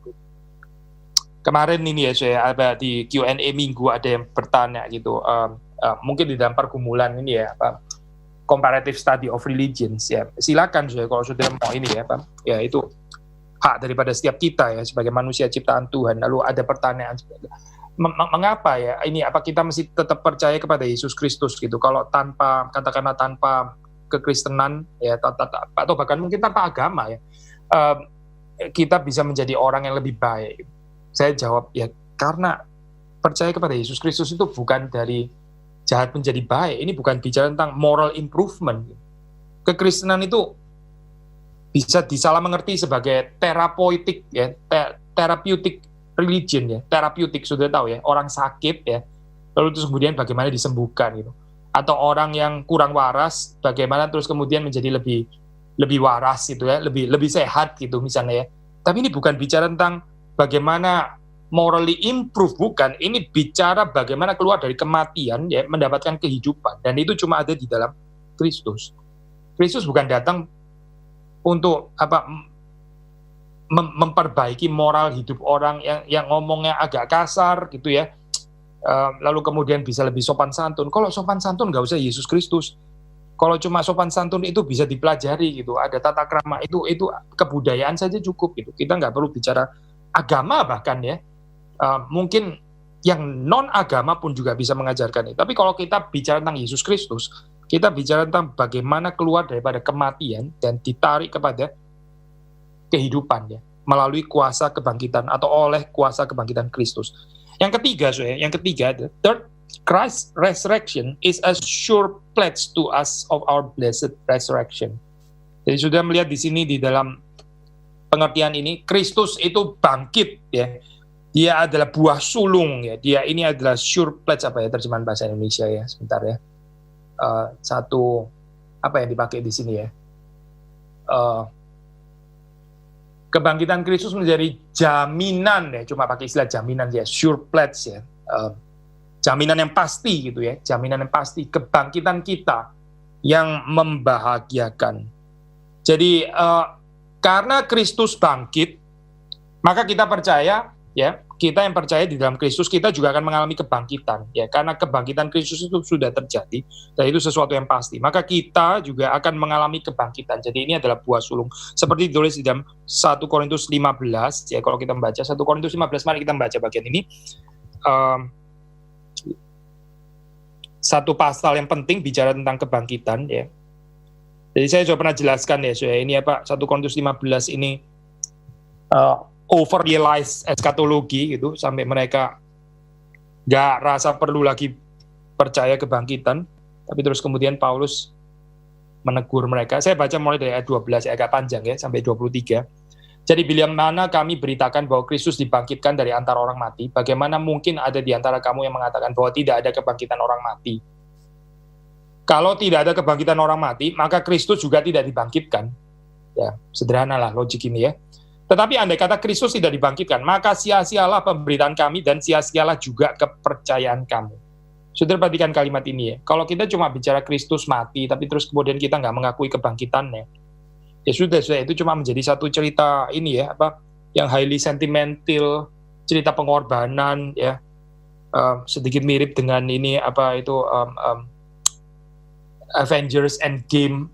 Kemarin ini ya saya ada di Q&A minggu ada yang bertanya gitu, mungkin di dalam pergumulan ini ya, comparative study of religions ya. Silakan saya kalau sudah mau ini ya itu hak daripada setiap kita ya sebagai manusia ciptaan Tuhan. Lalu ada pertanyaan, mengapa ya ini kita mesti tetap percaya kepada Yesus Kristus gitu? Kalau katakanlah tanpa kekristenan ya atau bahkan mungkin tanpa agama ya kita bisa menjadi orang yang lebih baik. Saya jawab ya karena percaya kepada Yesus Kristus itu bukan dari jahat menjadi baik. Ini bukan bicara tentang moral improvement. Kekristenan itu bisa disalah mengerti sebagai terapeutik ya, therapeutic religion ya, terapeutik sudah tahu ya, orang sakit ya, lalu terus kemudian bagaimana disembuhkan gitu. atau orang yang kurang waras, bagaimana terus kemudian menjadi lebih waras gitu ya, lebih sehat gitu misalnya ya. Tapi ini bukan bicara tentang bagaimana morally improve, bukan. Ini bicara bagaimana keluar dari kematian ya, mendapatkan kehidupan, dan itu cuma ada di dalam Kristus. Kristus bukan datang untuk memperbaiki moral hidup orang yang ngomongnya agak kasar gitu ya, lalu kemudian bisa lebih sopan santun. Kalau sopan santun nggak usah Yesus Kristus. Kalau cuma sopan santun itu bisa dipelajari gitu, ada tata krama, itu kebudayaan saja cukup gitu. Kita nggak perlu bicara agama bahkan ya. Mungkin yang non agama pun juga bisa mengajarkan itu. Tapi kalau kita bicara tentang Yesus Kristus, kita bicara tentang bagaimana keluar daripada kematian dan ditarik kepada kehidupan ya, melalui kuasa kebangkitan atau oleh kuasa kebangkitan Kristus. Yang ketiga, the third, Christ's resurrection is a sure pledge to us of our blessed resurrection. Jadi sudah melihat di sini di dalam pengertian ini, Kristus itu bangkit ya. Dia adalah buah sulung ya. Dia ini adalah sure pledge, apa ya terjemahan bahasa Indonesia ya? Sebentar ya. Satu apa yang dipakai di sini ya? Kebangkitan Kristus menjadi jaminan ya, cuma pakai istilah jaminan ya, sure pledge ya, jaminan yang pasti gitu ya, jaminan yang pasti kebangkitan kita yang membahagiakan. Jadi karena Kristus bangkit, maka kita percaya ya, kita yang percaya di dalam Kristus, kita juga akan mengalami kebangkitan ya, karena kebangkitan Kristus itu sudah terjadi dan itu sesuatu yang pasti, maka kita juga akan mengalami kebangkitan. Jadi ini adalah buah sulung seperti ditulis di dalam 1 Korintus 15 ya. Kalau kita membaca 1 Korintus 15, mari kita membaca bagian ini, satu pasal yang penting bicara tentang kebangkitan ya. Jadi saya sudah pernah jelaskan ya, ini apa, 1 Korintus 15 ini overrealize eskatologi gitu, sampai mereka gak rasa perlu lagi percaya kebangkitan. Tapi terus kemudian Paulus menegur mereka. Saya baca mulai dari ayat 12, agak panjang ya, sampai 23. Jadi bila mana kami beritakan bahwa Kristus dibangkitkan dari antara orang mati, bagaimana mungkin ada di antara kamu yang mengatakan bahwa tidak ada kebangkitan orang mati? Kalau tidak ada kebangkitan orang mati, maka Kristus juga tidak dibangkitkan. Ya, sederhanalah logik ini ya. Tetapi andai kata Kristus tidak dibangkitkan, maka sia-sialah pemberitaan kami dan sia-sialah juga kepercayaan kamu. Saudara perhatikan kalimat ini ya. Kalau kita cuma bicara Kristus mati, tapi terus kemudian kita nggak mengakui kebangkitannya, ya sudah itu cuma menjadi satu cerita ini ya, yang highly sentimental, cerita pengorbanan ya, sedikit mirip dengan ini Avengers Endgame,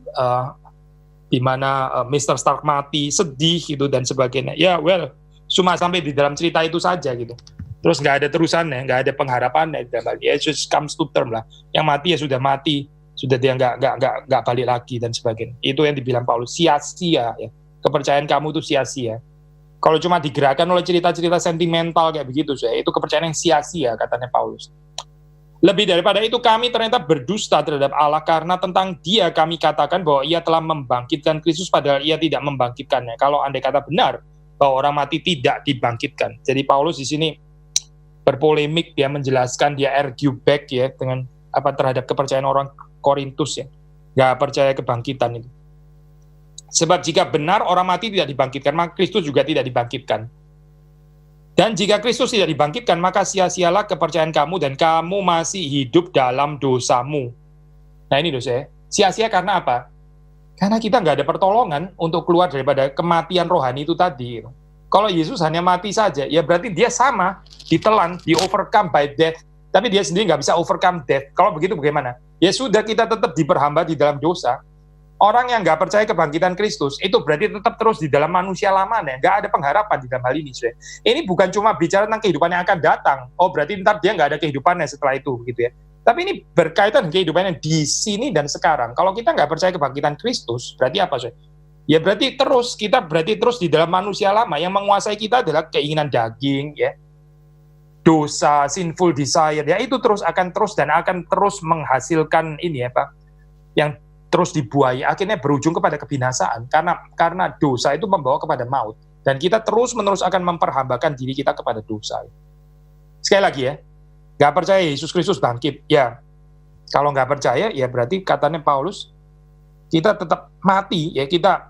di mana Mr. Stark mati, sedih gitu dan sebagainya. Ya, cuma sampai di dalam cerita itu saja gitu. Terus nggak ada terusannya, nggak ada pengharapannya. Ya, just comes to term lah. Yang mati ya sudah mati, sudah dia nggak balik lagi dan sebagainya. Itu yang dibilang Paulus, sia-sia ya. Kepercayaan kamu itu sia-sia. Kalau cuma digerakkan oleh cerita-cerita sentimental kayak begitu, itu kepercayaan yang sia-sia, katanya Paulus. Lebih daripada itu, kami ternyata berdusta terhadap Allah karena tentang Dia kami katakan bahwa Ia telah membangkitkan Kristus padahal Ia tidak membangkitkannya. Kalau andai kata benar bahwa orang mati tidak dibangkitkan. Jadi Paulus di sini berpolemik, dia menjelaskan, dia argue back ya dengan terhadap kepercayaan orang Korintus ya. Nggak percaya kebangkitan itu. Sebab jika benar orang mati tidak dibangkitkan, maka Kristus juga tidak dibangkitkan. Dan jika Kristus tidak dibangkitkan, maka sia-sialah kepercayaan kamu dan kamu masih hidup dalam dosamu. Nah ini dosa ya. Sia-sia karena apa? Karena kita nggak ada pertolongan untuk keluar daripada kematian rohani itu tadi. Kalau Yesus hanya mati saja, ya berarti dia sama, ditelan, di-overcome by death. Tapi dia sendiri nggak bisa overcome death. Kalau begitu bagaimana? Ya sudah, kita tetap diperhamba di dalam dosa. Orang yang nggak percaya kebangkitan Kristus, itu berarti tetap terus di dalam manusia lamanya. Nggak ada pengharapan di dalam hal ini. Ini bukan cuma bicara tentang kehidupan yang akan datang. Oh, berarti ntar dia nggak ada kehidupannya setelah itu, gitu ya. Tapi ini berkaitan dengan kehidupannya di sini dan sekarang. Kalau kita nggak percaya kebangkitan Kristus, berarti apa, Ya berarti kita terus di dalam manusia lama. Yang menguasai kita adalah keinginan daging, ya, dosa, sinful desire. Ya itu akan terus menghasilkan ini ya, Pak, yang terus dibuai, akhirnya berujung kepada kebinasaan, karena dosa itu membawa kepada maut, dan kita terus-menerus akan memperhambakan diri kita kepada dosa. Sekali lagi ya, nggak percaya Yesus Kristus bangkit, ya Kalau nggak percaya, ya berarti katanya Paulus, kita tetap mati, ya kita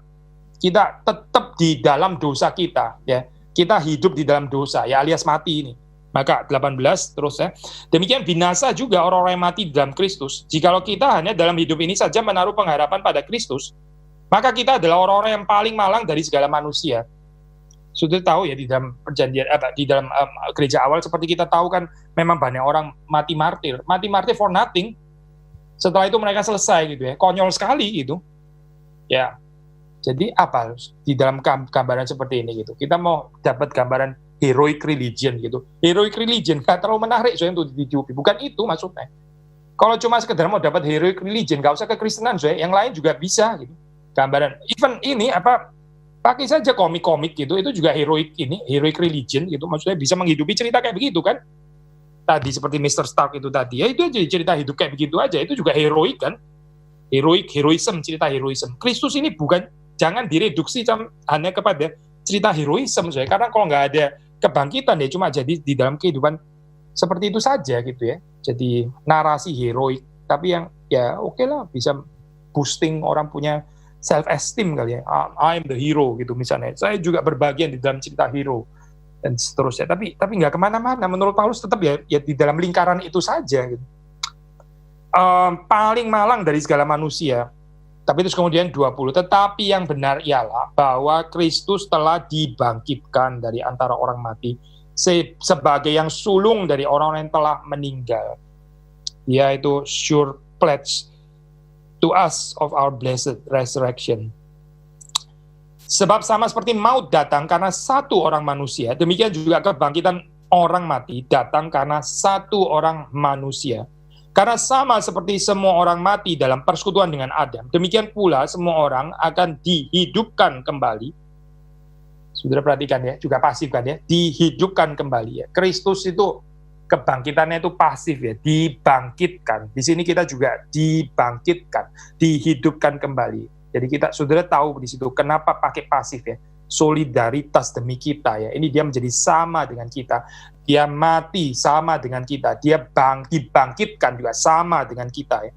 tetap di dalam dosa kita, ya kita hidup di dalam dosa, ya alias mati ini. Maka 18 terus ya, demikian binasa juga orang-orang yang mati di dalam Kristus. Jikalau kita hanya dalam hidup ini saja menaruh pengharapan pada Kristus, maka kita adalah orang-orang yang paling malang dari segala manusia. Sudah tahu ya, di dalam perjanjian di dalam gereja awal, seperti kita tahu kan, memang banyak orang mati martir for nothing. Setelah itu mereka selesai gitu ya, konyol sekali gitu. Ya, jadi apa di dalam gambaran seperti ini gitu? Kita mau dapat gambaran heroic religion gitu. Heroic religion nggak terlalu menarik soalnya untuk dihidupi. Bukan itu maksudnya. Kalau cuma sekedar mau dapat heroic religion, nggak usah kekristenan soalnya. Yang lain juga bisa gitu. Gambaran. Even ini pakai saja komik-komik gitu, itu juga heroic religion gitu. Maksudnya bisa menghidupi cerita kayak begitu kan? Tadi seperti Mr. Stark itu tadi, ya itu aja cerita hidup kayak begitu aja. Itu juga heroik kan? Heroism, cerita heroism. Kristus ini jangan direduksi hanya kepada cerita heroism, karena kalau nggak ada kebangkitan ya cuma jadi di dalam kehidupan seperti itu saja gitu ya. Jadi narasi heroik, tapi yang ya oke lah, bisa boosting orang punya self esteem kali ya. I'm the hero gitu misalnya. Saya juga berbagian di dalam cerita hero dan seterusnya. Tapi nggak kemana-mana. Menurut Paulus tetap ya di dalam lingkaran itu saja. Gitu. Paling malang dari segala manusia. Tapi terus kemudian 20. Tetapi yang benar ialah bahwa Kristus telah dibangkitkan dari antara orang mati sebagai yang sulung dari orang yang telah meninggal. Yaitu sure pledge to us of our blessed resurrection. Sebab sama seperti maut datang karena satu orang manusia, demikian juga kebangkitan orang mati datang karena satu orang manusia. Karena sama seperti semua orang mati dalam persekutuan dengan Adam, demikian pula semua orang akan dihidupkan kembali. Sudah perhatikan ya, juga pasif kan ya, dihidupkan kembali ya. Kristus itu kebangkitannya itu pasif ya, dibangkitkan. Di sini kita juga dibangkitkan, dihidupkan kembali. Jadi kita sudah tahu di situ kenapa pakai pasif ya, solidaritas demi kita ya. Ini dia menjadi sama dengan kita, dia mati sama dengan kita, dia dibangkitkan juga sama dengan kita ya.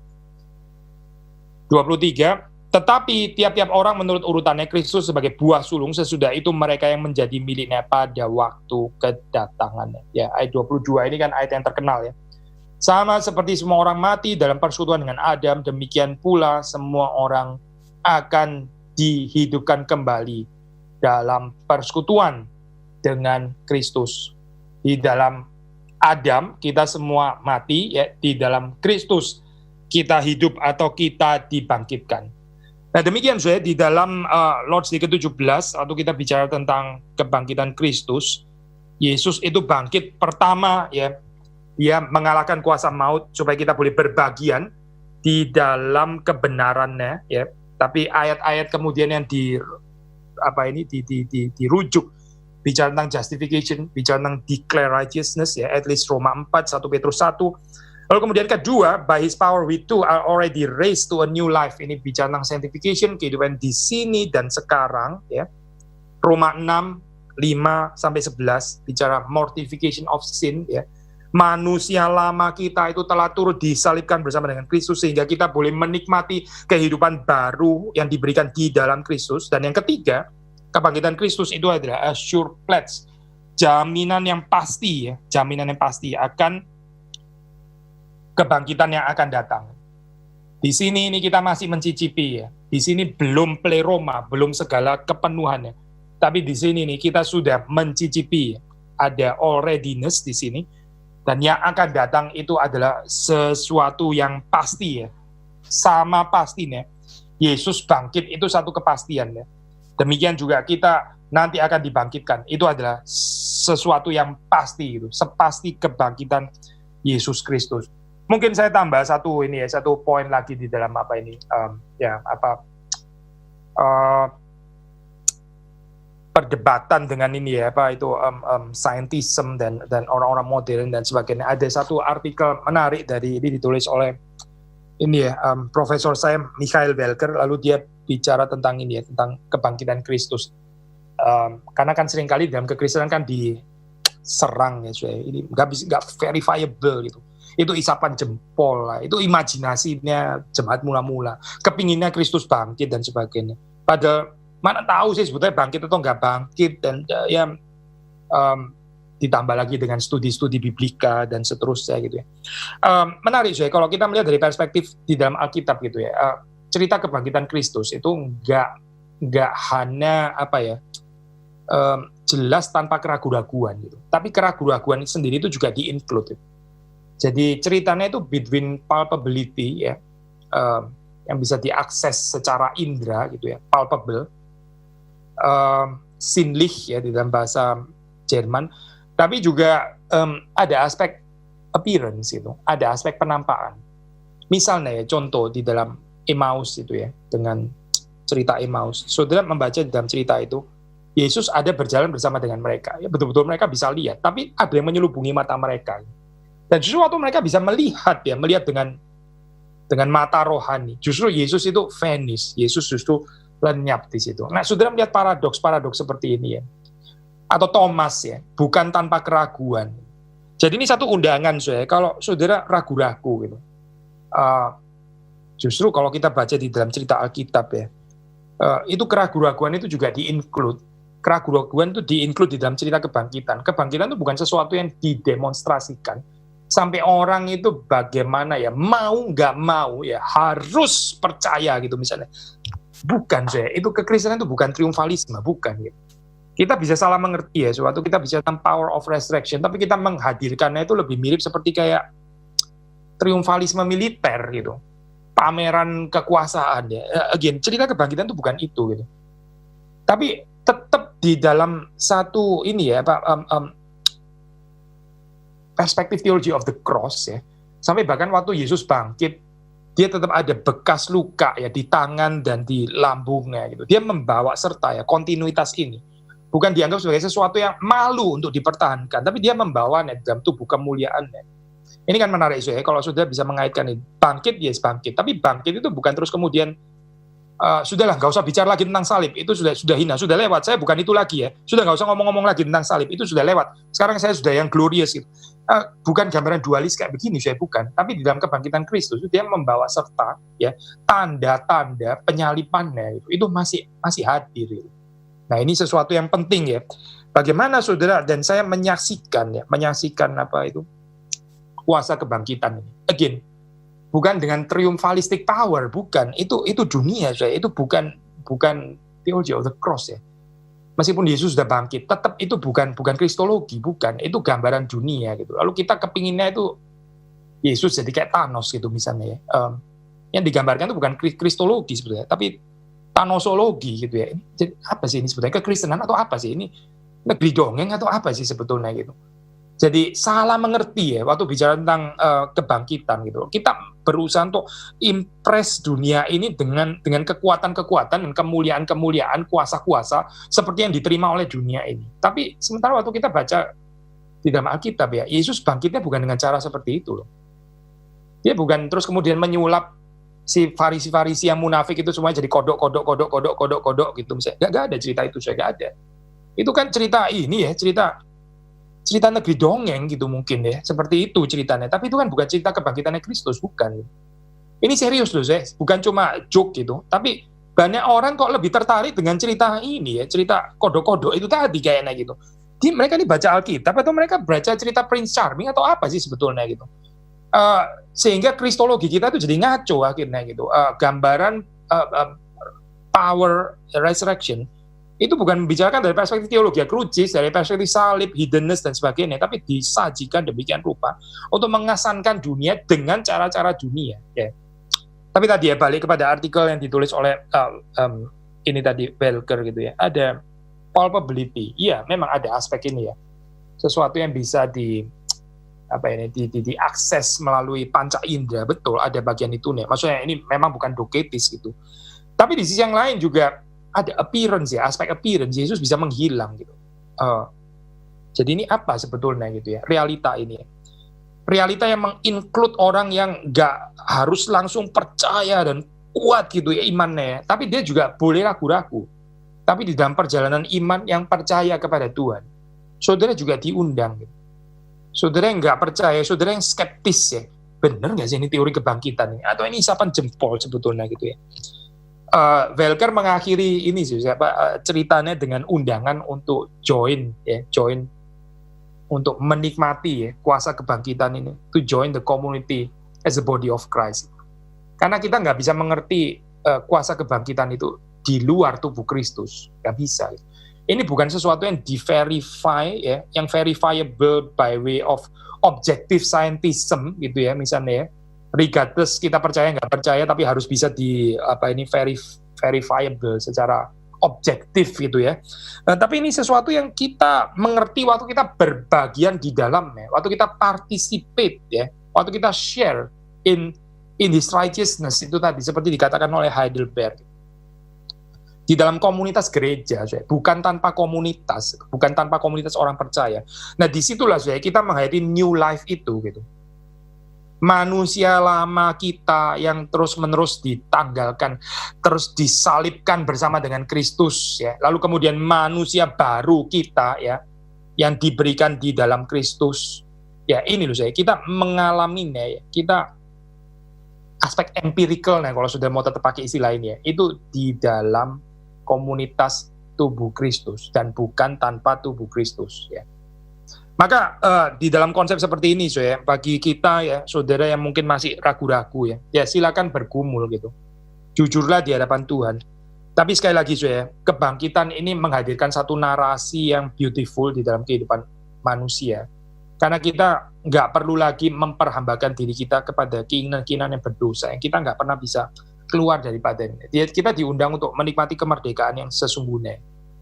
23. Tetapi tiap-tiap orang menurut urutannya, Kristus sebagai buah sulung, sesudah itu mereka yang menjadi miliknya pada waktu kedatangannya. Ya, ayat 22 ini kan ayat yang terkenal ya. Sama seperti semua orang mati dalam persekutuan dengan Adam, demikian pula semua orang akan dihidupkan kembali dalam persekutuan dengan Kristus. Di dalam Adam kita semua mati, ya, di dalam Kristus kita hidup atau kita dibangkitkan. Nah demikian saya di dalam Lord's Day ke-17, atau kita bicara tentang kebangkitan Kristus, Yesus itu bangkit pertama ya, dia mengalahkan kuasa maut supaya kita boleh berbagian di dalam kebenarannya ya. Tapi ayat-ayat kemudian yang dirujuk bicara tentang justification, bicara tentang declare righteousness ya, at least Roma 4, 1 Petrus 1. Lalu kemudian kedua, by his power we too are already raised to a new life. Ini bicara tentang sanctification, kehidupan di sini dan sekarang ya. Roma 6, 5 sampai 11 bicara mortification of sin ya. Manusia lama kita itu telah turut disalibkan bersama dengan Kristus sehingga kita boleh menikmati kehidupan baru yang diberikan di dalam Kristus. Dan yang ketiga, kebangkitan Kristus itu adalah a sure pledge, jaminan yang pasti ya, jaminan yang pasti akan kebangkitan yang akan datang. Di sini ini kita masih mencicipi ya. Di sini belum pleroma, belum segala kepenuhannya. Tapi di sini nih kita sudah mencicipi, ada alreadiness di sini. Dan yang akan datang itu adalah sesuatu yang pasti ya. Sama pastinya. Yesus bangkit itu satu kepastian ya. Demikian juga kita nanti akan dibangkitkan. Itu adalah sesuatu yang pasti gitu. Sepasti kebangkitan Yesus Kristus. Mungkin saya tambah satu poin lagi di dalam perdebatan dengan ini ya, scientism dan orang-orang modern dan sebagainya. Ada satu artikel menarik ini ditulis oleh profesor saya Michael Welker, lalu dia bicara tentang ini ya, tentang kebangkitan Kristus. Karena kan seringkali dalam kekristenan kan diserang ya, ini nggak verifiable gitu. Itu isapan jempol lah, itu imajinasinya jemaat mula-mula, kepinginnya Kristus bangkit dan sebagainya. Padahal mana tahu sih sebetulnya bangkit atau nggak bangkit, dan ditambah lagi dengan studi-studi biblika dan seterusnya gitu ya. Menarik sih kalau kita melihat dari perspektif di dalam Alkitab gitu ya. Cerita kebangkitan Kristus itu nggak hanya jelas tanpa keraguan-raguan gitu. Tapi keraguan-raguan sendiri itu juga di-include. Jadi ceritanya itu between palpability ya, yang bisa diakses secara indera gitu ya, palpable, sinnlich ya di dalam bahasa Jerman, tapi juga ada aspek appearance itu, ada aspek penampakan. Misalnya ya, contoh di dalam Emmaus itu ya, dengan cerita Emmaus, saudara membaca di dalam cerita itu, Yesus ada berjalan bersama dengan mereka, ya betul-betul mereka bisa lihat, tapi ada yang menyelubungi mata mereka. Dan justru waktu mereka bisa melihat dengan mata rohani, justru Yesus itu vanish, Yesus justru lenyap di situ. Nah, saudara melihat paradoks seperti ini ya, atau Thomas ya, bukan tanpa keraguan. Jadi ini satu undangan saya, kalau saudara ragu-ragu gitu. Justru kalau kita baca di dalam cerita Alkitab ya, itu keraguan-raguan itu juga di-include. Keraguan-raguan itu di-include di dalam cerita kebangkitan. Kebangkitan itu bukan sesuatu yang didemonstrasikan sampai orang itu bagaimana ya, mau nggak mau ya harus percaya gitu misalnya. Bukan saya, itu kekristenan itu bukan triumfalisme, bukan gitu. Kita bisa salah mengerti ya, suatu kita bisa tentang power of resurrection, tapi kita menghadirkannya itu lebih mirip seperti kayak triumfalisme militer gitu, pameran kekuasaan ya. Again, cerita kebangkitan itu bukan itu gitu. Tapi tetap di dalam satu ini ya, perspektif teologi of the cross ya, sampai bahkan waktu Yesus bangkit, dia tetap ada bekas luka ya di tangan dan di lambungnya gitu. Dia membawa serta ya kontinuitas ini. Bukan dianggap sebagai sesuatu yang malu untuk dipertahankan, tapi dia membawanya dalam tubuh kemuliaannya. Ini kan menarik ya, kalau sudah bisa mengaitkan ini. Bangkit, yes bangkit. Tapi bangkit itu bukan terus kemudian, sudahlah nggak usah bicara lagi tentang salib, itu sudah hina, sudah lewat, saya bukan itu lagi ya. Sudah nggak usah ngomong-ngomong lagi tentang salib, itu sudah lewat. Sekarang saya sudah yang glorious gitu. Bukan gambaran dualis kayak begini, saya bukan. Tapi di dalam kebangkitan Kristus, dia membawa serta ya tanda-tanda penyalipannya itu masih hadir gitu. Nah, ini sesuatu yang penting ya. Bagaimana saudara dan saya menyaksikan kuasa kebangkitan ini. Again, bukan dengan triumphalistic power, bukan. Itu dunia, saya. Itu bukan theology of the cross ya. Meskipun Yesus sudah bangkit, tetap itu bukan kristologi, bukan. Itu gambaran dunia gitu. Lalu kita kepinginnya itu Yesus jadi kayak Thanos gitu misalnya ya. Yang digambarkan itu bukan kristologi sebetulnya, tapi Thanosologi gitu ya. Jadi apa sih ini sebetulnya? Kekristenan atau apa sih ini? Negeri dongeng atau apa sih sebetulnya gitu? Jadi salah mengerti ya waktu bicara tentang kebangkitan gitu. Kita berusaha untuk impress dunia ini dengan kekuatan-kekuatan dan kemuliaan-kemuliaan, kuasa-kuasa seperti yang diterima oleh dunia ini. Tapi sementara waktu kita baca di dalam Alkitab ya, Yesus bangkitnya bukan dengan cara seperti itu loh. Dia bukan terus kemudian menyulap si farisi-farisi yang munafik itu semuanya jadi kodok gitu misalnya. Gak ada cerita itu, saya gak ada. Itu kan cerita ini ya, cerita negeri dongeng gitu mungkin ya, seperti itu ceritanya. Tapi itu kan bukan cerita kebangkitannya Kristus, bukan. Ini serius loh saya, bukan cuma joke gitu. Tapi banyak orang kok lebih tertarik dengan cerita ini ya, cerita kodok-kodok itu tadi kayaknya gitu. Mereka ini baca Alkitab atau mereka baca cerita Prince Charming atau apa sih sebetulnya gitu. Sehingga kristologi kita itu jadi ngaco akhirnya gitu. Gambaran power resurrection itu bukan membicarakan dari perspektif teologi krucis, dari perspektif salib, hiddenness dan sebagainya, tapi disajikan demikian rupa untuk mengesankan dunia dengan cara-cara dunia ya. Tapi tadi ya balik kepada artikel yang ditulis oleh ini tadi Belker gitu ya, ada palpability. Iya, memang ada aspek ini ya, sesuatu yang bisa diakses melalui panca indera, betul ada bagian itu nih. Maksudnya ini memang bukan doketis gitu. Tapi di sisi yang lain juga ada appearance ya, aspek appearance Yesus bisa menghilang gitu. Jadi ini apa sebetulnya gitu ya, realita ini. Realita yang menginclude orang yang nggak harus langsung percaya dan kuat gitu ya imannya, tapi dia juga boleh ragu-ragu. Tapi di dalam perjalanan iman yang percaya kepada Tuhan, saudara juga diundang gitu. Saudara yang nggak percaya, saudara yang skeptis ya, bener nggak sih ini teori kebangkitan ini? Atau ini isapan jempol sebetulnya gitu ya. Welker mengakhiri ini sih, ceritanya dengan undangan untuk join untuk menikmati ya kuasa kebangkitan ini, to join the community as a body of Christ. Karena kita nggak bisa mengerti kuasa kebangkitan itu di luar tubuh Kristus, nggak bisa. Ini bukan sesuatu yang di-verify ya, yang verifiable by way of objective scientism gitu ya, misalnya ya. Regardless kita percaya nggak percaya, tapi harus bisa verifiable secara objektif gitu ya. Tapi ini sesuatu yang kita mengerti waktu kita berbagian di dalamnya, waktu kita participate ya, waktu kita share in this righteousness itu tadi seperti dikatakan oleh Heidelberg. Di dalam komunitas gereja, bukan tanpa komunitas orang percaya. Nah, disitulah kita menghadapi new life itu gitu. Manusia lama kita yang terus-menerus ditanggalkan, terus disalibkan bersama dengan Kristus ya. Lalu kemudian manusia baru kita ya, yang diberikan di dalam Kristus. Ya, ini kita mengalaminya ya. Kita aspek empirical kalau sudah mau tetap pakai istilah ini ya, itu di dalam komunitas tubuh Kristus dan bukan tanpa tubuh Kristus ya. Maka di dalam konsep seperti ini bagi kita ya saudara yang mungkin masih ragu-ragu ya silakan bergumul gitu. Jujurlah di hadapan Tuhan. Tapi sekali lagi kebangkitan ini menghadirkan satu narasi yang beautiful di dalam kehidupan manusia. Karena kita nggak perlu lagi memperhambakan diri kita kepada keinginan-keinginan yang berdosa yang kita nggak pernah bisa keluar daripada ini. Kita diundang untuk menikmati kemerdekaan yang sesungguhnya.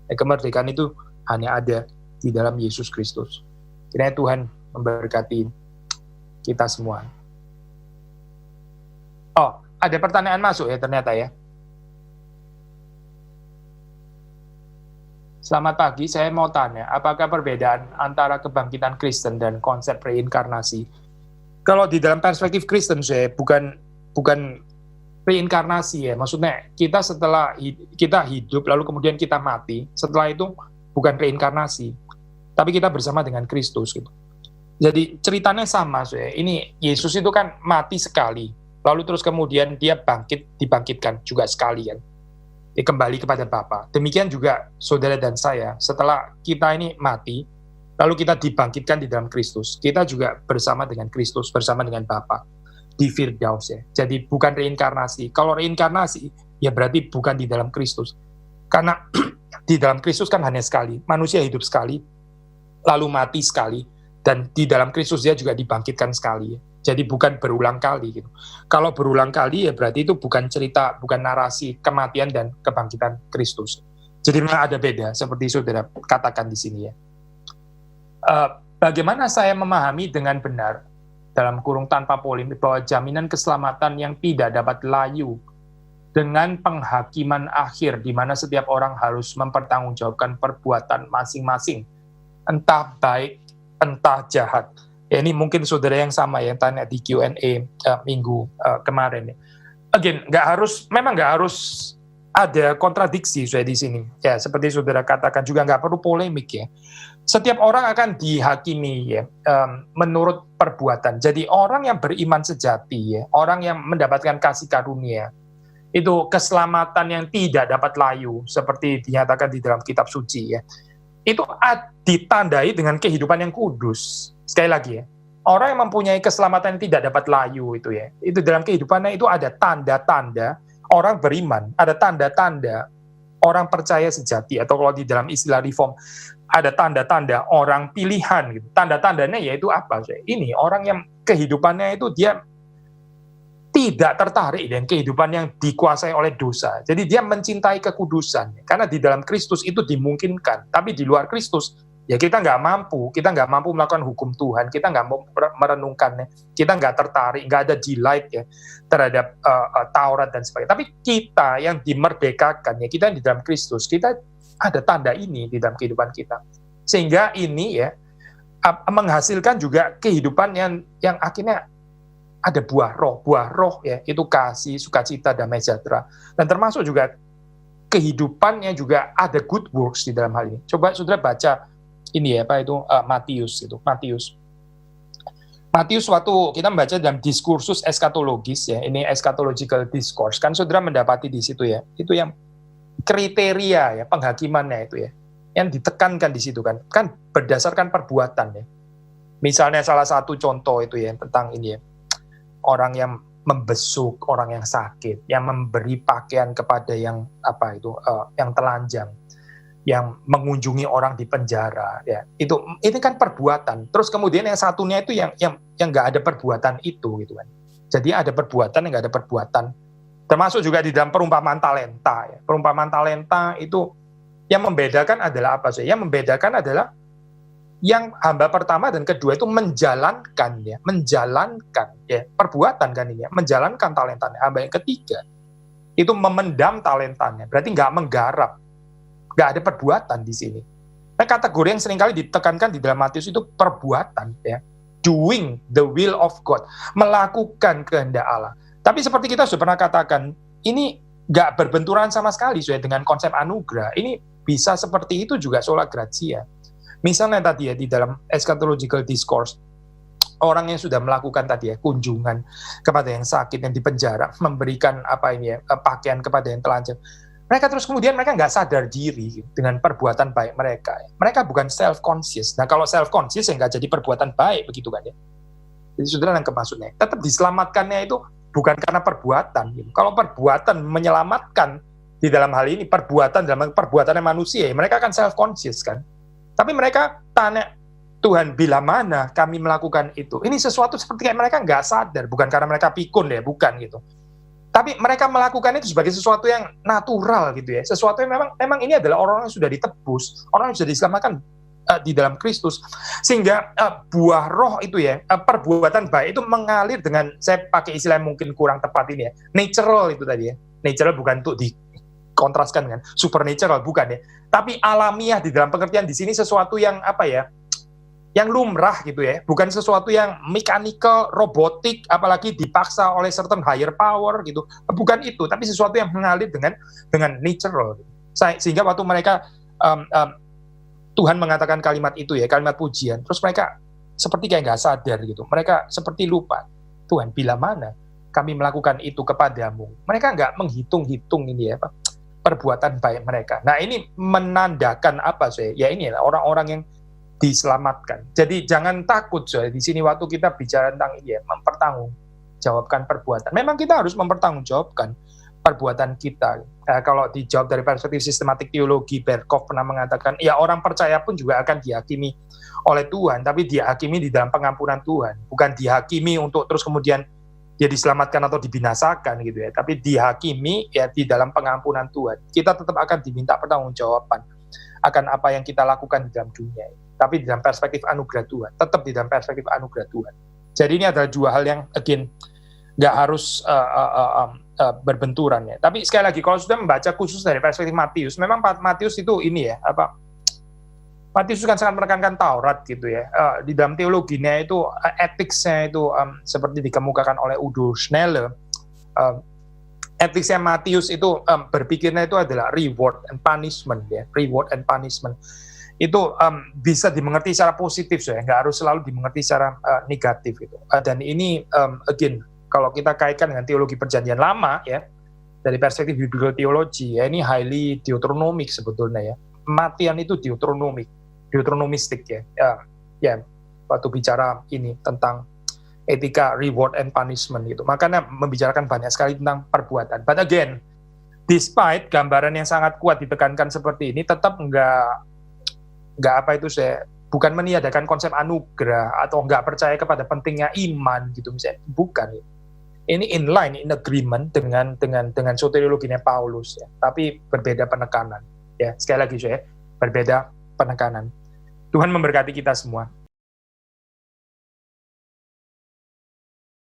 Kemerdekaan itu hanya ada di dalam Yesus Kristus. Kiranya Tuhan memberkati kita semua. Oh, ada pertanyaan masuk ya ternyata ya. Selamat pagi, saya mau tanya, apakah perbedaan antara kebangkitan Kristen dan konsep reinkarnasi? Kalau di dalam perspektif Kristen, bukan reinkarnasi ya. Maksudnya kita setelah kita hidup lalu kemudian kita mati, setelah itu bukan reinkarnasi, tapi kita bersama dengan Kristus gitu. Jadi ceritanya sama, ini Yesus itu kan mati sekali, lalu terus kemudian dia dibangkitkan juga sekali kan. Kembali kepada Bapa. Demikian juga saudara dan saya, setelah kita ini mati, lalu kita dibangkitkan di dalam Kristus, kita juga bersama dengan Kristus, bersama dengan Bapa di Firdaus ya. Jadi bukan reinkarnasi. Kalau reinkarnasi, ya berarti bukan di dalam Kristus. Karena di dalam Kristus kan hanya sekali, manusia hidup sekali, lalu mati sekali, dan di dalam Kristus dia juga dibangkitkan sekali ya. Jadi bukan berulang kali gitu. Kalau berulang kali ya berarti itu bukan cerita, bukan narasi kematian dan kebangkitan Kristus. Jadi memang ada beda seperti saudara katakan di sini ya. Bagaimana saya memahami dengan benar dalam kurung tanpa polemik bahwa jaminan keselamatan yang tidak dapat layu dengan penghakiman akhir di mana setiap orang harus mempertanggungjawabkan perbuatan masing-masing, entah baik, entah jahat. Ya, ini mungkin saudara yang sama yang tanya di Q&A minggu kemarin. Again, memang nggak harus ada kontradiksi di sini. Ya, seperti saudara katakan juga nggak perlu polemik ya. Setiap orang akan dihakimi ya menurut perbuatan. Jadi orang yang beriman sejati ya, orang yang mendapatkan kasih karunia, itu keselamatan yang tidak dapat layu seperti dinyatakan di dalam kitab suci ya. Itu ditandai dengan kehidupan yang kudus. Sekali lagi ya, orang yang mempunyai keselamatan yang tidak dapat layu itu ya, itu dalam kehidupannya itu ada tanda-tanda orang beriman, ada tanda-tanda orang percaya sejati, atau kalau di dalam istilah reform, ada tanda-tanda orang pilihan gitu. Tanda-tandanya yaitu apa? Ini orang yang kehidupannya itu dia tidak tertarik dengan kehidupan yang dikuasai oleh dosa. Jadi dia mencintai kekudusan. Karena di dalam Kristus itu dimungkinkan. Tapi di luar Kristus, ya kita nggak mampu melakukan hukum Tuhan, kita nggak mau merenungkannya, kita nggak tertarik, nggak ada delight ya terhadap Taurat dan sebagainya. Tapi kita yang dimerdekakan, ya kita yang di dalam Kristus, kita ada tanda ini di dalam kehidupan kita. Sehingga ini ya menghasilkan juga kehidupan yang akhirnya ada buah roh ya, itu kasih, sukacita, damai sejahtera. Dan termasuk juga kehidupannya juga ada good works di dalam hal ini. Coba saudara baca ini ya, Matius itu. Matius. Matius waktu kita membaca dalam diskursus eskatologis ya, ini eschatological discourse, kan saudara mendapati di situ ya, itu yang kriteria ya penghakimannya itu ya, yang ditekankan di situ kan berdasarkan perbuatan ya. Misalnya salah satu contoh itu ya tentang ini ya, orang yang membesuk orang yang sakit, yang memberi pakaian kepada yang yang telanjang, yang mengunjungi orang di penjara ya. Ini kan perbuatan. Terus kemudian yang satunya itu yang nggak ada perbuatan itu gitu kan. Jadi ada perbuatan yang nggak ada perbuatan. Termasuk juga di dalam perumpamaan talenta ya. Perumpamaan talenta itu yang membedakan adalah apa sih? Yang membedakan adalah yang hamba pertama dan kedua itu menjalankan ya, perbuatan kan ini ya, menjalankan talentanya. Hamba yang ketiga itu memendam talentanya, berarti nggak menggarap, nggak ada perbuatan di sini. Nah, kategori yang seringkali ditekankan di dalam Matius itu perbuatan ya, doing the will of God, melakukan kehendak Allah. Tapi seperti kita sudah pernah katakan, ini nggak berbenturan sama sekali dengan konsep anugerah. Ini bisa seperti itu juga sola gratia. Misalnya tadi ya di dalam eschatological discourse, orang yang sudah melakukan tadi ya kunjungan kepada yang sakit, yang di penjara, memberikan pakaian kepada yang telanjang, mereka terus kemudian mereka nggak sadar diri dengan perbuatan baik mereka. Mereka bukan self-conscious. Nah kalau self-conscious ya nggak jadi perbuatan baik begitu kan ya. Jadi saudara nangkep maksudnya. Tetap diselamatkannya itu bukan karena perbuatan. Gitu. Kalau perbuatan menyelamatkan di dalam hal ini, dalam perbuatannya manusia, ya mereka kan self-conscious kan. Tapi mereka tanya, Tuhan bila mana kami melakukan itu? Ini sesuatu seperti kayak mereka nggak sadar, bukan karena mereka pikun ya, bukan gitu. Tapi mereka melakukan itu sebagai sesuatu yang natural gitu ya, sesuatu yang memang ini adalah orang yang sudah ditebus, orang yang sudah diselamatkan di dalam Kristus, sehingga buah roh itu ya, perbuatan baik itu mengalir dengan, saya pakai istilah yang mungkin kurang tepat ini ya, natural itu tadi ya, natural bukan untuk dikontraskan dengan supernatural, bukan ya, tapi alamiah di dalam pengertian di sini sesuatu yang yang lumrah gitu ya, bukan sesuatu yang mechanical, robotik, apalagi dipaksa oleh certain higher power gitu, bukan itu, tapi sesuatu yang mengalir dengan natural. Sehingga waktu mereka Tuhan mengatakan kalimat itu ya, kalimat pujian, terus mereka seperti kayak nggak sadar gitu, mereka seperti lupa, Tuhan bila mana kami melakukan itu kepadamu. Mereka nggak menghitung-hitung ini ya, perbuatan baik mereka. Nah ini menandakan apa sih? Ya ini orang-orang yang diselamatkan. Jadi jangan takut di sini waktu kita bicara tentang ini ya, mempertanggungjawabkan perbuatan. Memang kita harus mempertanggungjawabkan perbuatan kita. Kalau dijawab dari perspektif sistematik teologi, Berkhof pernah mengatakan, ya orang percaya pun juga akan dihakimi oleh Tuhan, tapi dihakimi di dalam pengampunan Tuhan, bukan dihakimi untuk terus kemudian dia diselamatkan atau dibinasakan gitu ya, tapi dihakimi ya di dalam pengampunan Tuhan. Kita tetap akan diminta pertanggungjawaban akan apa yang kita lakukan di dalam dunia ini, tapi di dalam perspektif anugerah Tuhan, tetap di dalam perspektif anugerah Tuhan. Jadi ini adalah dua hal yang again nggak harus berbenturan ya. Tapi sekali lagi kalau sudah membaca khusus dari perspektif Matius, memang Matius itu ini ya, Matius kan sangat menekankan Taurat gitu ya. Di dalam teologinya itu, etiknya itu seperti dikemukakan oleh Udo Schnelle, etiknya Matius itu berpikirnya itu adalah reward and punishment ya, reward and punishment. Itu bisa dimengerti secara positif ya, nggak harus selalu dimengerti secara negatif gitu. Dan ini again kalau kita kaitkan dengan teologi perjanjian lama ya, dari perspektif biblical theology ya, ini highly deuteronomic sebetulnya ya. Kematian itu deuteronomistik ya. Ya, waktu bicara ini tentang etika reward and punishment gitu. Makanya membicarakan banyak sekali tentang perbuatan. But again, despite gambaran yang sangat kuat ditekankan seperti ini, tetap nggak bukan meniadakan konsep anugerah atau nggak percaya kepada pentingnya iman gitu misalnya, bukan ya. Ini in agreement dengan soteriologinya Paulus ya, tapi berbeda penekanan ya. Sekali lagi berbeda penekanan. Tuhan memberkati kita semua.